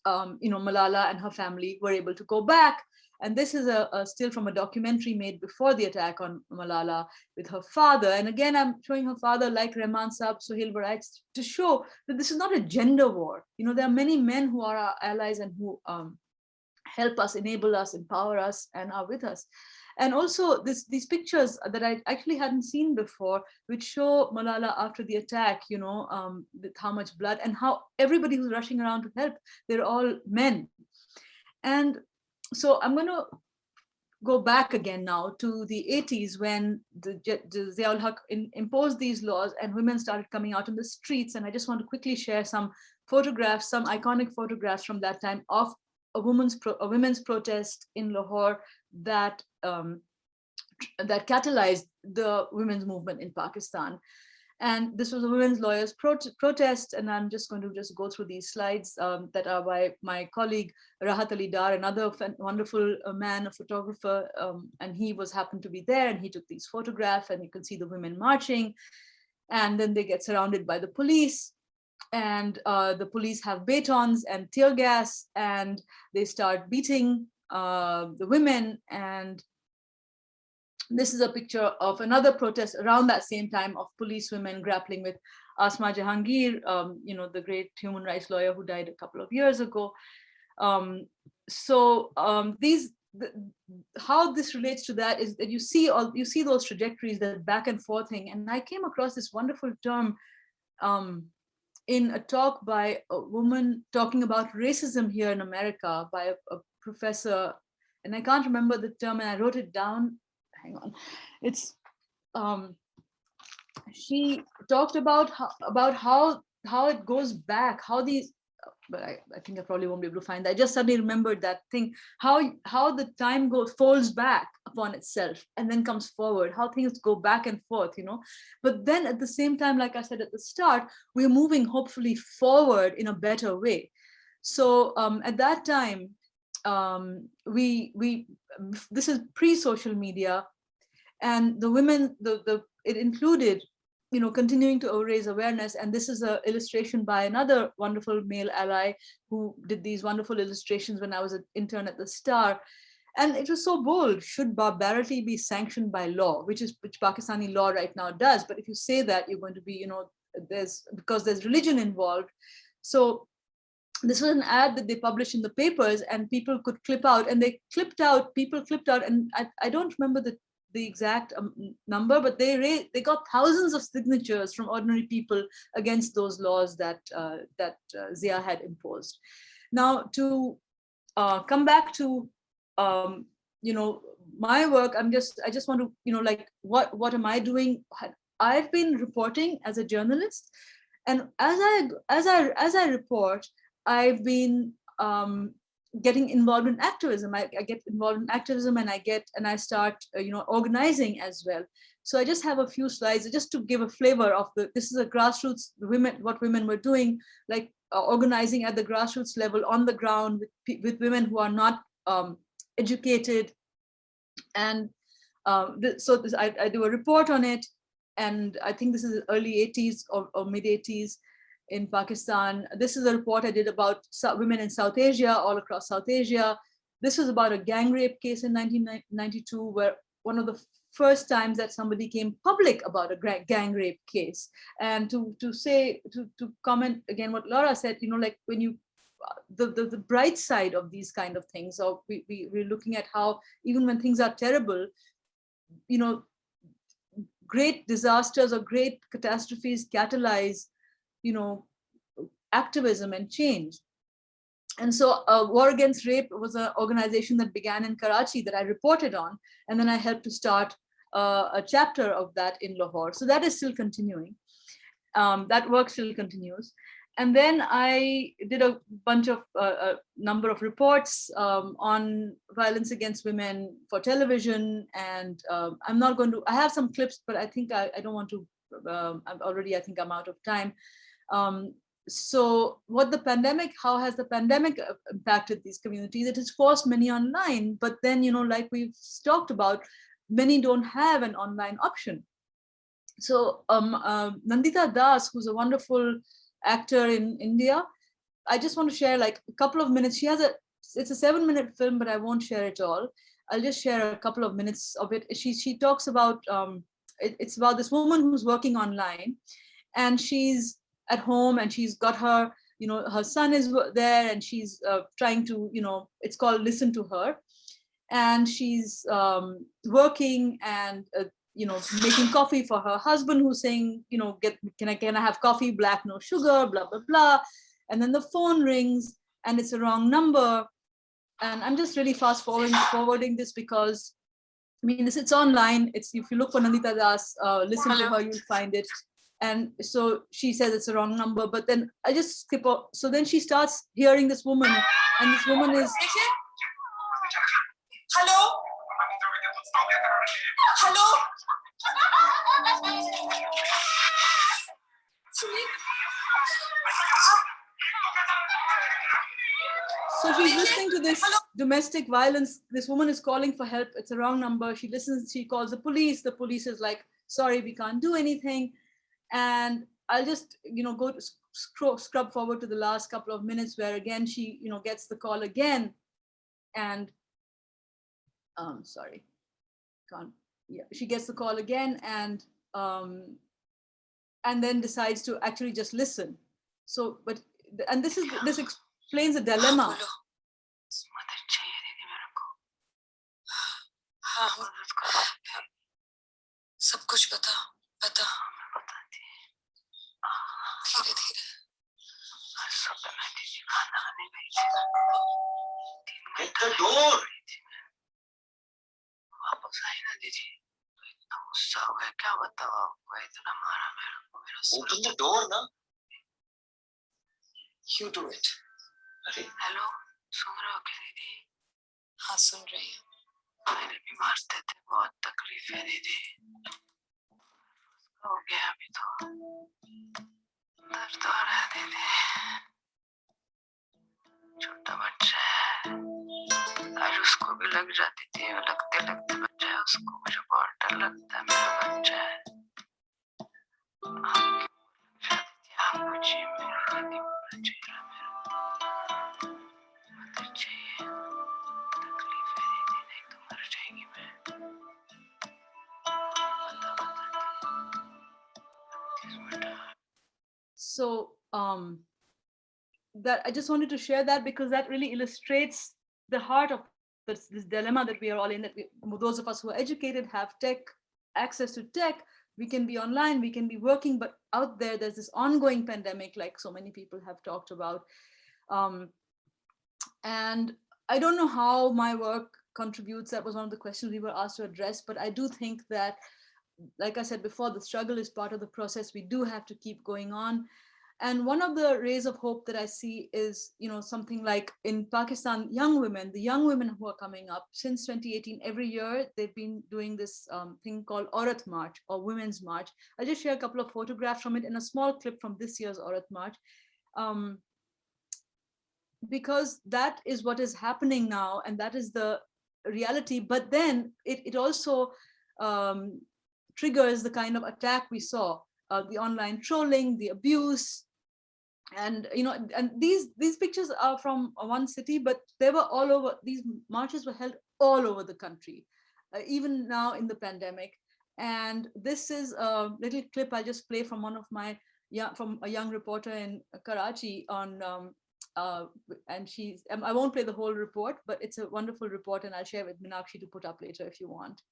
Malala and her family were able to go back. And this is a still from a documentary made before the attack on Malala with her father. And again, I'm showing her father like Rehman Saab, Sohail Baraiz, to show that this is not a gender war. There are many men who are our allies and who help us, enable us, empower us, and are with us. And also these pictures that I actually hadn't seen before, which show Malala after the attack, with how much blood, and how everybody who's rushing around to help, they're all men. And so I'm going to go back again now to the 80s, when the Zia-ul-Haq imposed these laws and women started coming out in the streets. And I just want to quickly share some photographs, some iconic photographs from that time of a women's protest in Lahore that that catalyzed the women's movement in Pakistan. And this was a women's lawyers protest, and I'm just going to go through these slides that are by my colleague Rahat Ali Dar, another wonderful man, a photographer, and he happened to be there, and he took these photographs, and you can see the women marching, and then they get surrounded by the police. And the police have batons and tear gas, and they start beating the women. And this is a picture of another protest around that same time of police women grappling with Asma Jahangir, the great human rights lawyer who died a couple of years ago. How this relates to that is that you see those trajectories, that back and forth thing. And I came across this wonderful term in a talk by a woman talking about racism here in America by a professor, and I can't remember the term, and I wrote it down. Hang on. It's she talked about how it goes back, how these but I think I probably won't be able to find that. I just suddenly remembered that thing, how the time folds back upon itself and then comes forward, how things go back and forth, But then at the same time, like I said at the start, we're moving hopefully forward in a better way. So at that time, this is pre-social media, and the women, it included, continuing to raise awareness. And this is an illustration by another wonderful male ally who did these wonderful illustrations when I was an intern at the Star. And it was so bold: should barbarity be sanctioned by law, which Pakistani law right now does. But if you say that, you're going to be, because there's religion involved. So this was an ad that they published in the papers, and people could clip out, and people clipped out, and I don't remember the exact number, but they got thousands of signatures from ordinary people against those laws that Zia had imposed. Now, to come back to my work, I just want to what am I doing? I've been reporting as a journalist, and as I report, I've been getting involved in activism. I get involved in activism, and I start organizing as well. So I just have a few slides just to give a flavor of this is a grassroots what women were doing, like organizing at the grassroots level on the ground with women who are not educated. And I do a report on it, and I think this is early 80s or mid 80s. In Pakistan. This is a report I did about women in South Asia, all across South Asia. This was about a gang rape case in 1992, where one of the first times that somebody came public about a gang rape case. And to comment again what Laura said, like when you, the bright side of these kind of things, or we're looking at how even when things are terrible, great disasters or great catastrophes catalyze activism and change. And so War Against Rape was an organization that began in Karachi that I reported on, and then I helped to start a chapter of that in Lahore. So that is still continuing. That work still continues. And then I did a bunch of a number of reports on violence against women for television. And I'm not going to, I have some clips, but I think I don't want to, I think I'm out of time. So how has the pandemic impacted these communities? It has forced many online, but then, like we've talked about, many don't have an online option. So Nandita Das, who's a wonderful actor in India, I just want to share like a couple of minutes. It's a 7-minute film, but I won't share it all. I'll just share a couple of minutes of it. She talks about, it's about this woman who's working online, and she's at home, and she's got her, her son is there, and she's trying to, it's called Listen to Her. And she's working and, making coffee for her husband, who's saying, can I have coffee, black, no sugar, blah, blah, blah. And then the phone rings, and it's a wrong number. And I'm just really fast forwarding this because, it's online. If you look for Nandita Das, Listen to Her, you'll find it. And so she says it's a wrong number, but then I just skip off. So then she starts hearing this woman, and this woman is, hello? Hello? So she's listening to this domestic violence. This woman is calling for help. It's a wrong number. She listens, she calls the police. The police is like, sorry, we can't do anything. And I'll just, go to scrub forward to the last couple of minutes where again, she, gets the call again. And, sorry, she gets the call again and then decides to actually just listen. So, and this explains the dilemma. Open the door, na. You do it. Hello सुन रहे हो क्या दीदी? हाँ सुन रही हूँ। मेरे भी मारते थे, बहुत तकलीफ है दीदी। हो गया अभी तो दर्द हो रहा है दीदी। छोटा बच्चा है, आज उसको भी लग जाती थी, लगते लगते बच्चा है उसको, मुझे बहुत डर लगता है, मेरा बच्चा है। आप मुझे मेरा नहीं होना चाहिए, मेरा मदद चाहिए, तकलीफ है दीदी, नहीं तो मर जाएगी मैं। So that I just wanted to share that because that really illustrates the heart of this dilemma that we are all in, that those of us who are educated, have access to tech, we can be online, we can be working, but out there, there's this ongoing pandemic, like so many people have talked about. And I don't know how my work contributes. That was one of the questions we were asked to address, but I do think that, like I said before, the struggle is part of the process. We do have to keep going on. And one of the rays of hope that I see is, something like in Pakistan, the young women who are coming up since 2018, every year, they've been doing this thing called Aurat March or Women's March. I'll just share a couple of photographs from it in a small clip from this year's Aurat March. Because that is what is happening now, and that is the reality. But then it also triggers the kind of attack we saw, the online trolling, the abuse. And and these pictures are from one city, but they were all over. These marches were held all over the country, even now in the pandemic. And this is a little clip I just play from one of my from a young reporter in Karachi on and she's I won't play the whole report, but it's a wonderful report, and I'll share with Meenakshi to put up later if you want.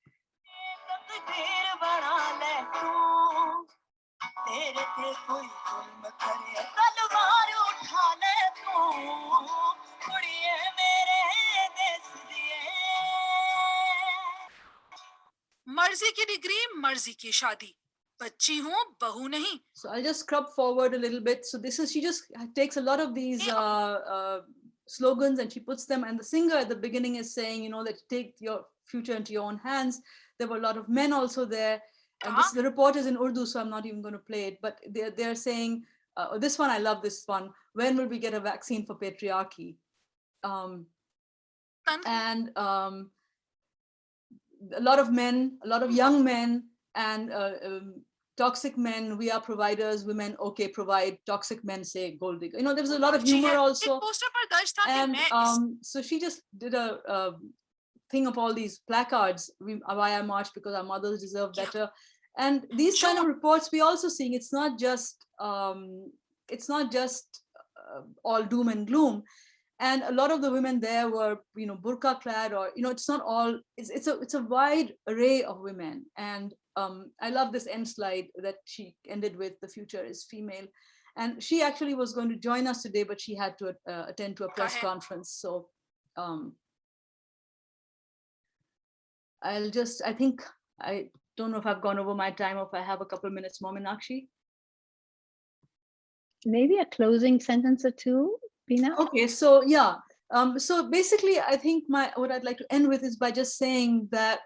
मर्जी की degree, मर्जी की शादी, बच्ची हूँ, बहू नहीं. So I'll just scrub forward a little bit. So she just takes a lot of these slogans and she puts them, and the singer at the beginning is saying, that take your future into your own hands. There were a lot of men also there. And the report is in Urdu, so I'm not even going to play it, but they're saying, this one, I love this one. When will we get a vaccine for patriarchy? And a lot of men, a lot of young men, and toxic men, we are providers, women, okay, provide, toxic men say gold digger. There's a lot of humor also. And so she just did a thing of all these placards, why I march because our mothers deserve better. And these kind of reports we also seeing, it's not just all doom and gloom. And a lot of the women there were, burqa clad, or, it's not all, it's a wide array of women. And I love this end slide that she ended with, the future is female. And she actually was going to join us today, but she had to attend to a press conference. So I think, I don't know if I've gone over my time or if I have a couple of minutes more, Meenakshi. Maybe a closing sentence or two, Beena? Okay, so yeah. So basically, I think what I'd like to end with is by just saying that,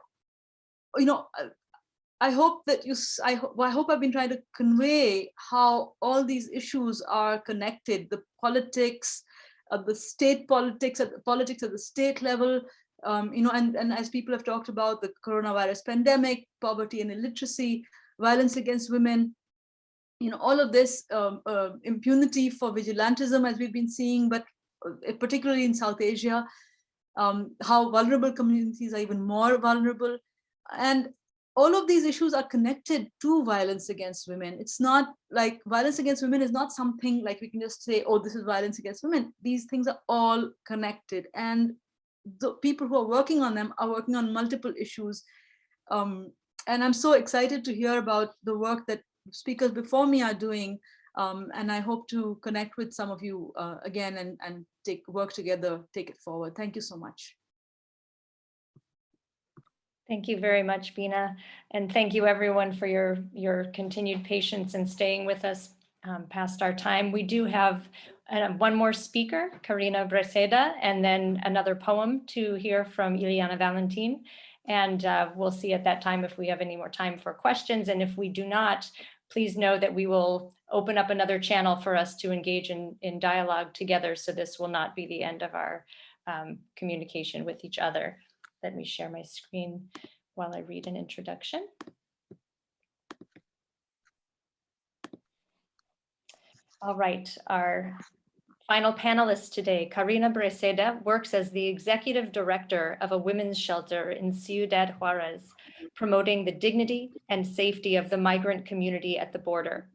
I hope that I hope I've been trying to convey how all these issues are connected, the politics, the state politics, politics at the state level, and as people have talked about, the coronavirus pandemic, poverty and illiteracy, violence against women, all of this, impunity for vigilantism, as we've been seeing, but particularly in South Asia, how vulnerable communities are even more vulnerable. And all of these issues are connected to violence against women. It's not like violence against women is not something like we can just say, oh, this is violence against women. These things are all connected. And the people who are working on them are working on multiple issues. And I'm so excited to hear about the work that speakers before me are doing. And I hope to connect with some of you again and work together, take it forward. Thank you so much. Thank you very much, Beena. And thank you everyone for your continued patience and staying with us past our time. We do have one more speaker, Karina Breceda, and then another poem to hear from Iliana Valentín. And we'll see at that time if we have any more time for questions. And if we do not, please know that we will open up another channel for us to engage in dialogue together. So this will not be the end of our communication with each other. Let me share my screen while I read an introduction. All right, our final panelist today, Karina Breceda, works as the executive director of a women's shelter in Ciudad Juarez, promoting the dignity and safety of the migrant community at the border.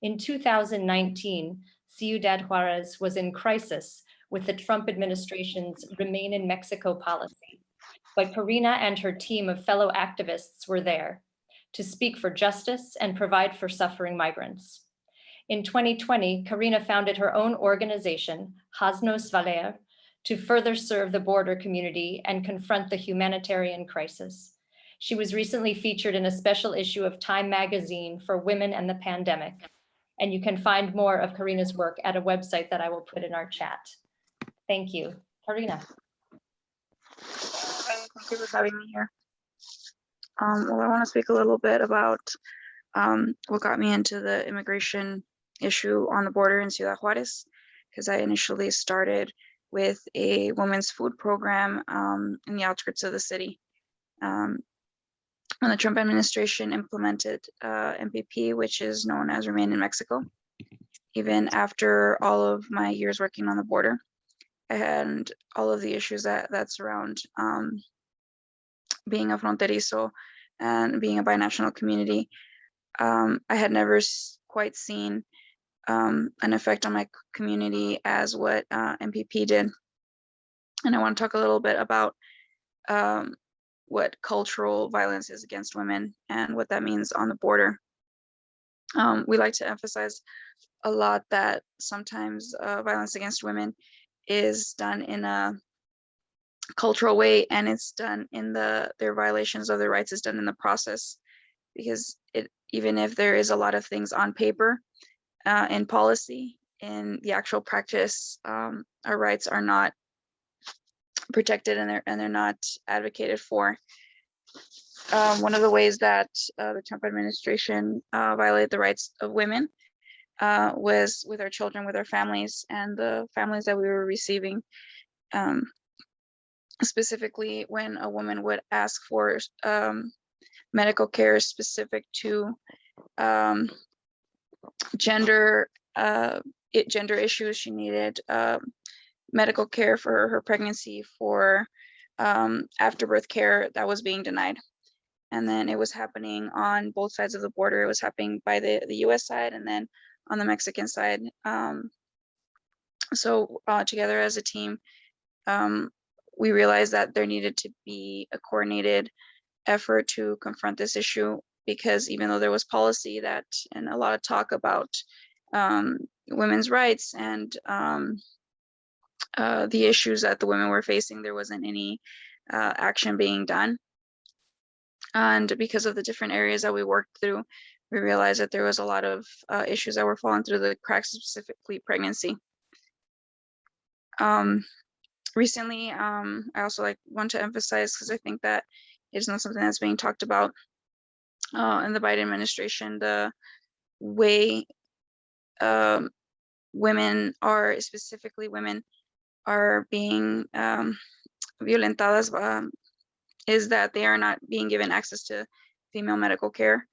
In 2019, Ciudad Juarez was in crisis with the Trump administration's Remain in Mexico policy, but Karina and her team of fellow activists were there to speak for justice and provide for suffering migrants. In 2020, Karina founded her own organization, Haznos Valer, to further serve the border community and confront the humanitarian crisis. She was recently featured in a special issue of Time magazine for Women and the Pandemic. And you can find more of Karina's work at a website that I will put in our chat. Thank you. Karina. Thank you for having me here. Well, I want to speak a little bit about what got me into the immigration issue on the border in Ciudad Juarez, because I initially started with a women's food program in the outskirts of the city. When the Trump administration implemented MPP, which is known as Remain in Mexico, even after all of my years working on the border and all of the issues that surround being a fronterizo and being a binational community, I had never quite seen an effect on my community as what MPP did. And I want to talk a little bit about what cultural violence is against women and what that means on the border. We like to emphasize a lot that sometimes violence against women is done in a cultural way, and it's done in their violations of their rights is done in the process, because even if there is a lot of things on paper in policy, in the actual practice, our rights are not protected and they're not advocated for. One of the ways that the Trump administration violated the rights of women was with our children, with our families, and the families that we were receiving. Specifically, when a woman would ask for medical care specific to gender issues, she needed medical care for her pregnancy, for afterbirth care, that was being denied. And then it was happening on both sides of the border. It was happening by the US side and then on the Mexican side. So together as a team, we realized that there needed to be a coordinated effort to confront this issue, because even though there was policy that and a lot of talk about women's rights and the issues that the women were facing, there wasn't any action being done. And because of the different areas that we worked through, we realized that there was a lot of issues that were falling through the cracks, specifically pregnancy. Recently, I also want to emphasize, because I think that it's not something that's being talked about in the Biden administration, the way women are, specifically women, are being violentadas, is that they are not being given access to female medical care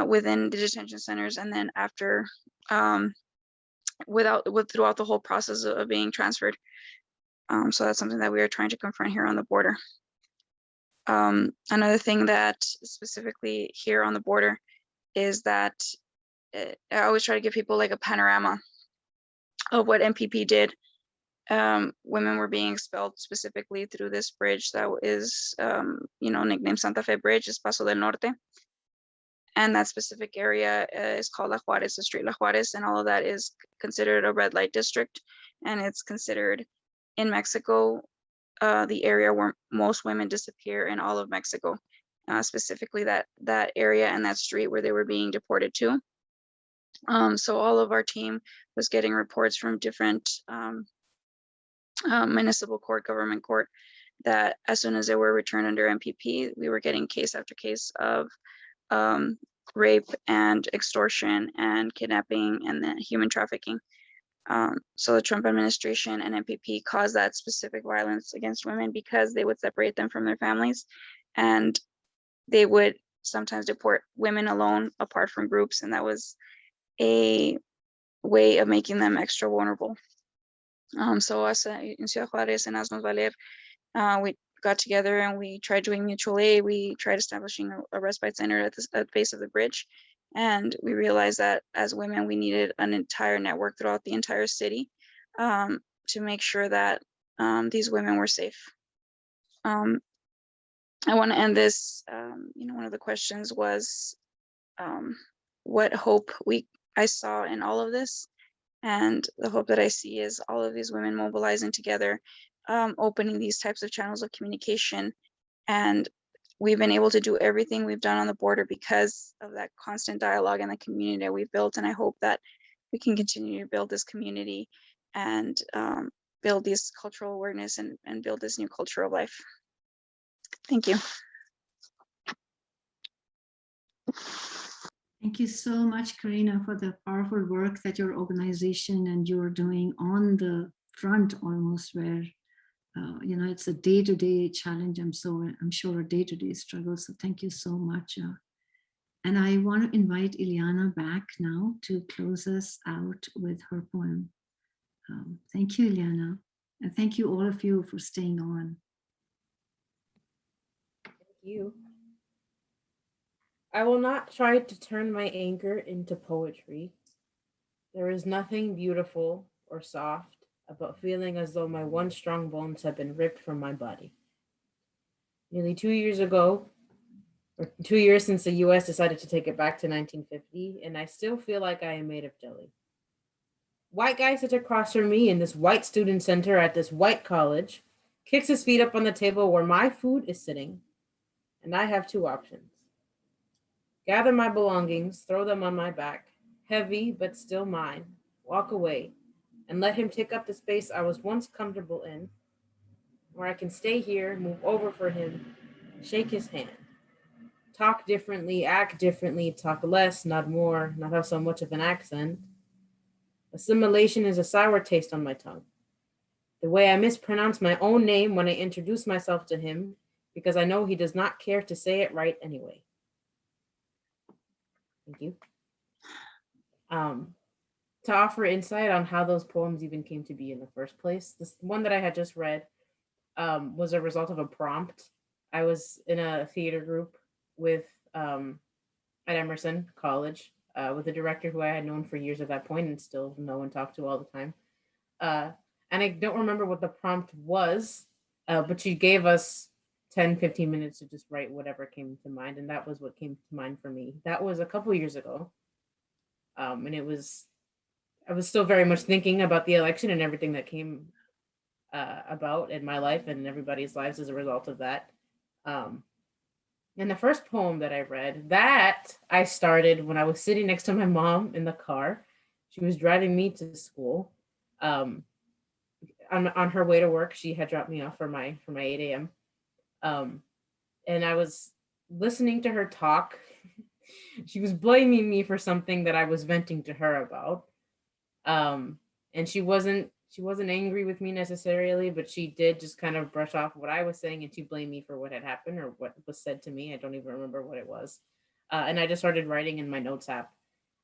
within the detention centers, and then after throughout the whole process of being transferred. So that's something that we are trying to confront here on the border. Another thing that specifically here on the border is that I always try to give people like a panorama of what MPP did. Women were being expelled specifically through this bridge that is, nicknamed Santa Fe Bridge, is Paso del Norte. And that specific area is called La Juarez, the street La Juarez, and all of that is considered a red light district. And it's considered in Mexico, the area where most women disappear in all of Mexico, specifically that area and that street where they were being deported to. So all of our team was getting reports from different municipal court, government court, that as soon as they were returned under MPP, we were getting case after case of rape and extortion and kidnapping and then human trafficking. So the Trump administration and MPP caused that specific violence against women because they would separate them from their families, and they would sometimes deport women alone apart from groups, and that was a way of making them extra vulnerable. So us in Ciudad Juárez and Haznos Valer, we got together and we tried doing mutual aid. We tried establishing a respite center at the base of the bridge. And we realized that as women, we needed an entire network throughout the entire city to make sure that these women were safe. I want to end this, one of the questions was what hope I saw in all of this. And the hope that I see is all of these women mobilizing together, opening these types of channels of communication. And we've been able to do everything we've done on the border because of that constant dialogue and the community that we've built. And I hope that we can continue to build this community and build this cultural awareness and build this new culture of life. Thank you. Thank you so much, Karina, for the powerful work that your organization and you're doing on the front almost, where it's a day-to-day challenge. I'm sure a day-to-day struggle. So thank you so much. And I want to invite Iliana back now to close us out with her poem. Thank you, Iliana. And thank you all of you for staying on. Thank you. I will not try to turn my anger into poetry. There is nothing beautiful or soft about feeling as though my once strong bones have been ripped from my body. Nearly 2 years ago, or 2 years since the US decided to take it back to 1950, and I still feel like I am made of jelly. White guy sits across from me in this white student center at this white college, kicks his feet up on the table where my food is sitting, and I have two options. Gather my belongings, throw them on my back, heavy but still mine, walk away, and let him take up the space I was once comfortable in, where I can stay here, move over for him, shake his hand, talk differently, act differently, talk less, not more, not have so much of an accent. Assimilation is a sour taste on my tongue. The way I mispronounce my own name when I introduce myself to him, because I know he does not care to say it right anyway. Thank you. To offer insight on how those poems even came to be in the first place, this one that I had just read was a result of a prompt. I was in a theater group with at Emerson College with a director who I had known for years at that point and still know and talk to all the time. And I don't remember what the prompt was, but she gave us 10, 15 minutes to just write whatever came to mind. And that was what came to mind for me. That was a couple years ago. And I was still very much thinking about the election and everything that came about in my life and everybody's lives as a result of that. And the first poem that I read, that I started when I was sitting next to my mom in the car. She was driving me to school. On her way to work, she had dropped me off for my 8 a.m. And I was listening to her talk. She was blaming me for something that I was venting to her about. And she wasn't angry with me necessarily, but she did just kind of brush off what I was saying and she blamed me for what had happened or what was said to me. I don't even remember what it was. And I just started writing in my notes app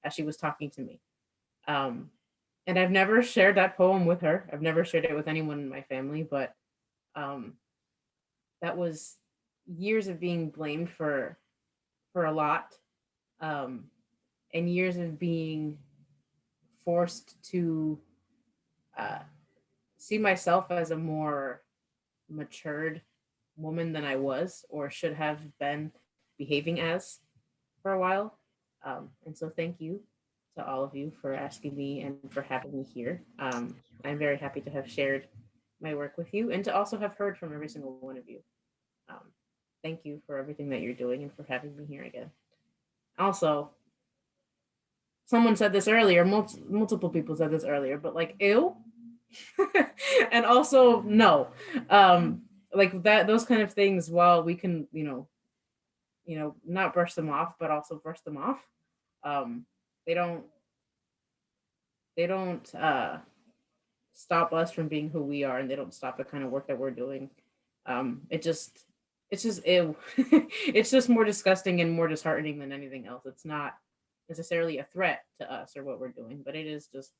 as she was talking to me. And I've never shared that poem with her. I've never shared it with anyone in my family, but that was years of being blamed for a lot, and years of being forced to see myself as a more matured woman than I was or should have been behaving as for a while. And so thank you to all of you for asking me and for having me here. I'm very happy to have shared my work with you and to also have heard from every single one of you. Thank you for everything that you're doing and for having me here again. Also, someone said this earlier, multiple people said this earlier, but like, ew. And also no, like that, those kind of things, while we can, not brush them off, but also brush them off. They don't stop us from being who we are, and they don't stop the kind of work that we're doing. It's just ew. It's just more disgusting and more disheartening than anything else. It's not necessarily a threat to us or what we're doing, but it is just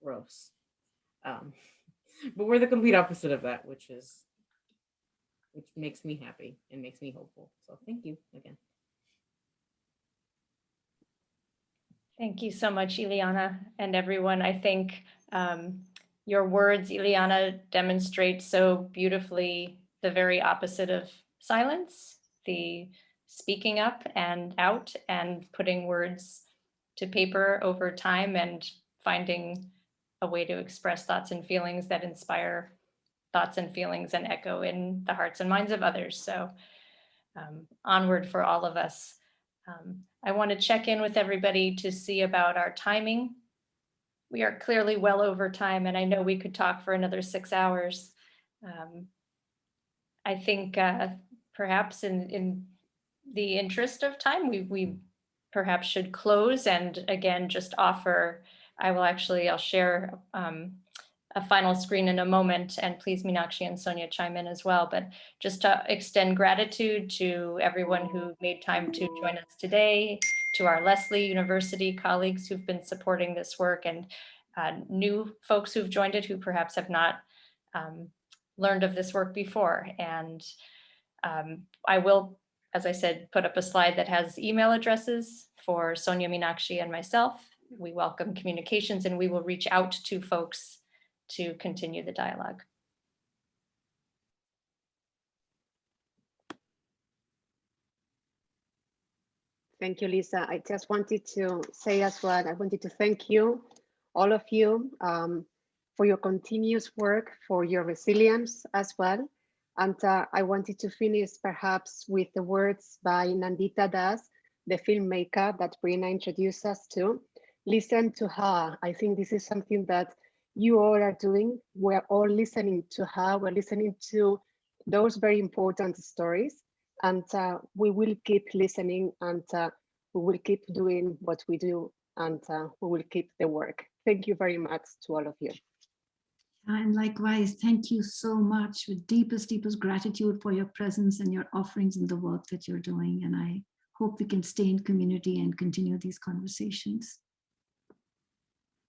gross. But we're the complete opposite of that, which makes me happy and makes me hopeful. So thank you again. Thank you so much, Iliana, and everyone. I think your words, Iliana, demonstrate so beautifully the very opposite of silence, the speaking up and out and putting words to paper over time and finding a way to express thoughts and feelings that inspire thoughts and feelings and echo in the hearts and minds of others. So onward for all of us. I want to check in with everybody to see about our timing. We are clearly well over time, and I know we could talk for another 6 hours. I think perhaps in the interest of time, we perhaps should close and again, just offer, I'll share a final screen in a moment, and please Meenakshi and Sonia chime in as well, but just to extend gratitude to everyone who made time to join us today, to our Lesley University colleagues who've been supporting this work, and new folks who've joined it who perhaps have not learned of this work before. And I will, as I said, put up a slide that has email addresses for Sonia, Meenakshi, and myself. We welcome communications, and we will reach out to folks to continue the dialogue. Thank you, Lisa. I just wanted to say as well, I wanted to thank you, all of you, for your continuous work, for your resilience as well. And I wanted to finish perhaps with the words by Nandita Das, the filmmaker that Beena introduced us to. Listen to her. I think this is something that you all are doing. We're all listening to her. We're listening to those very important stories. And we will keep listening, and we will keep doing what we do, and we will keep the work. Thank you very much to all of you. And likewise, thank you so much, with deepest, deepest gratitude for your presence and your offerings in the work that you're doing. And I hope we can stay in community and continue these conversations.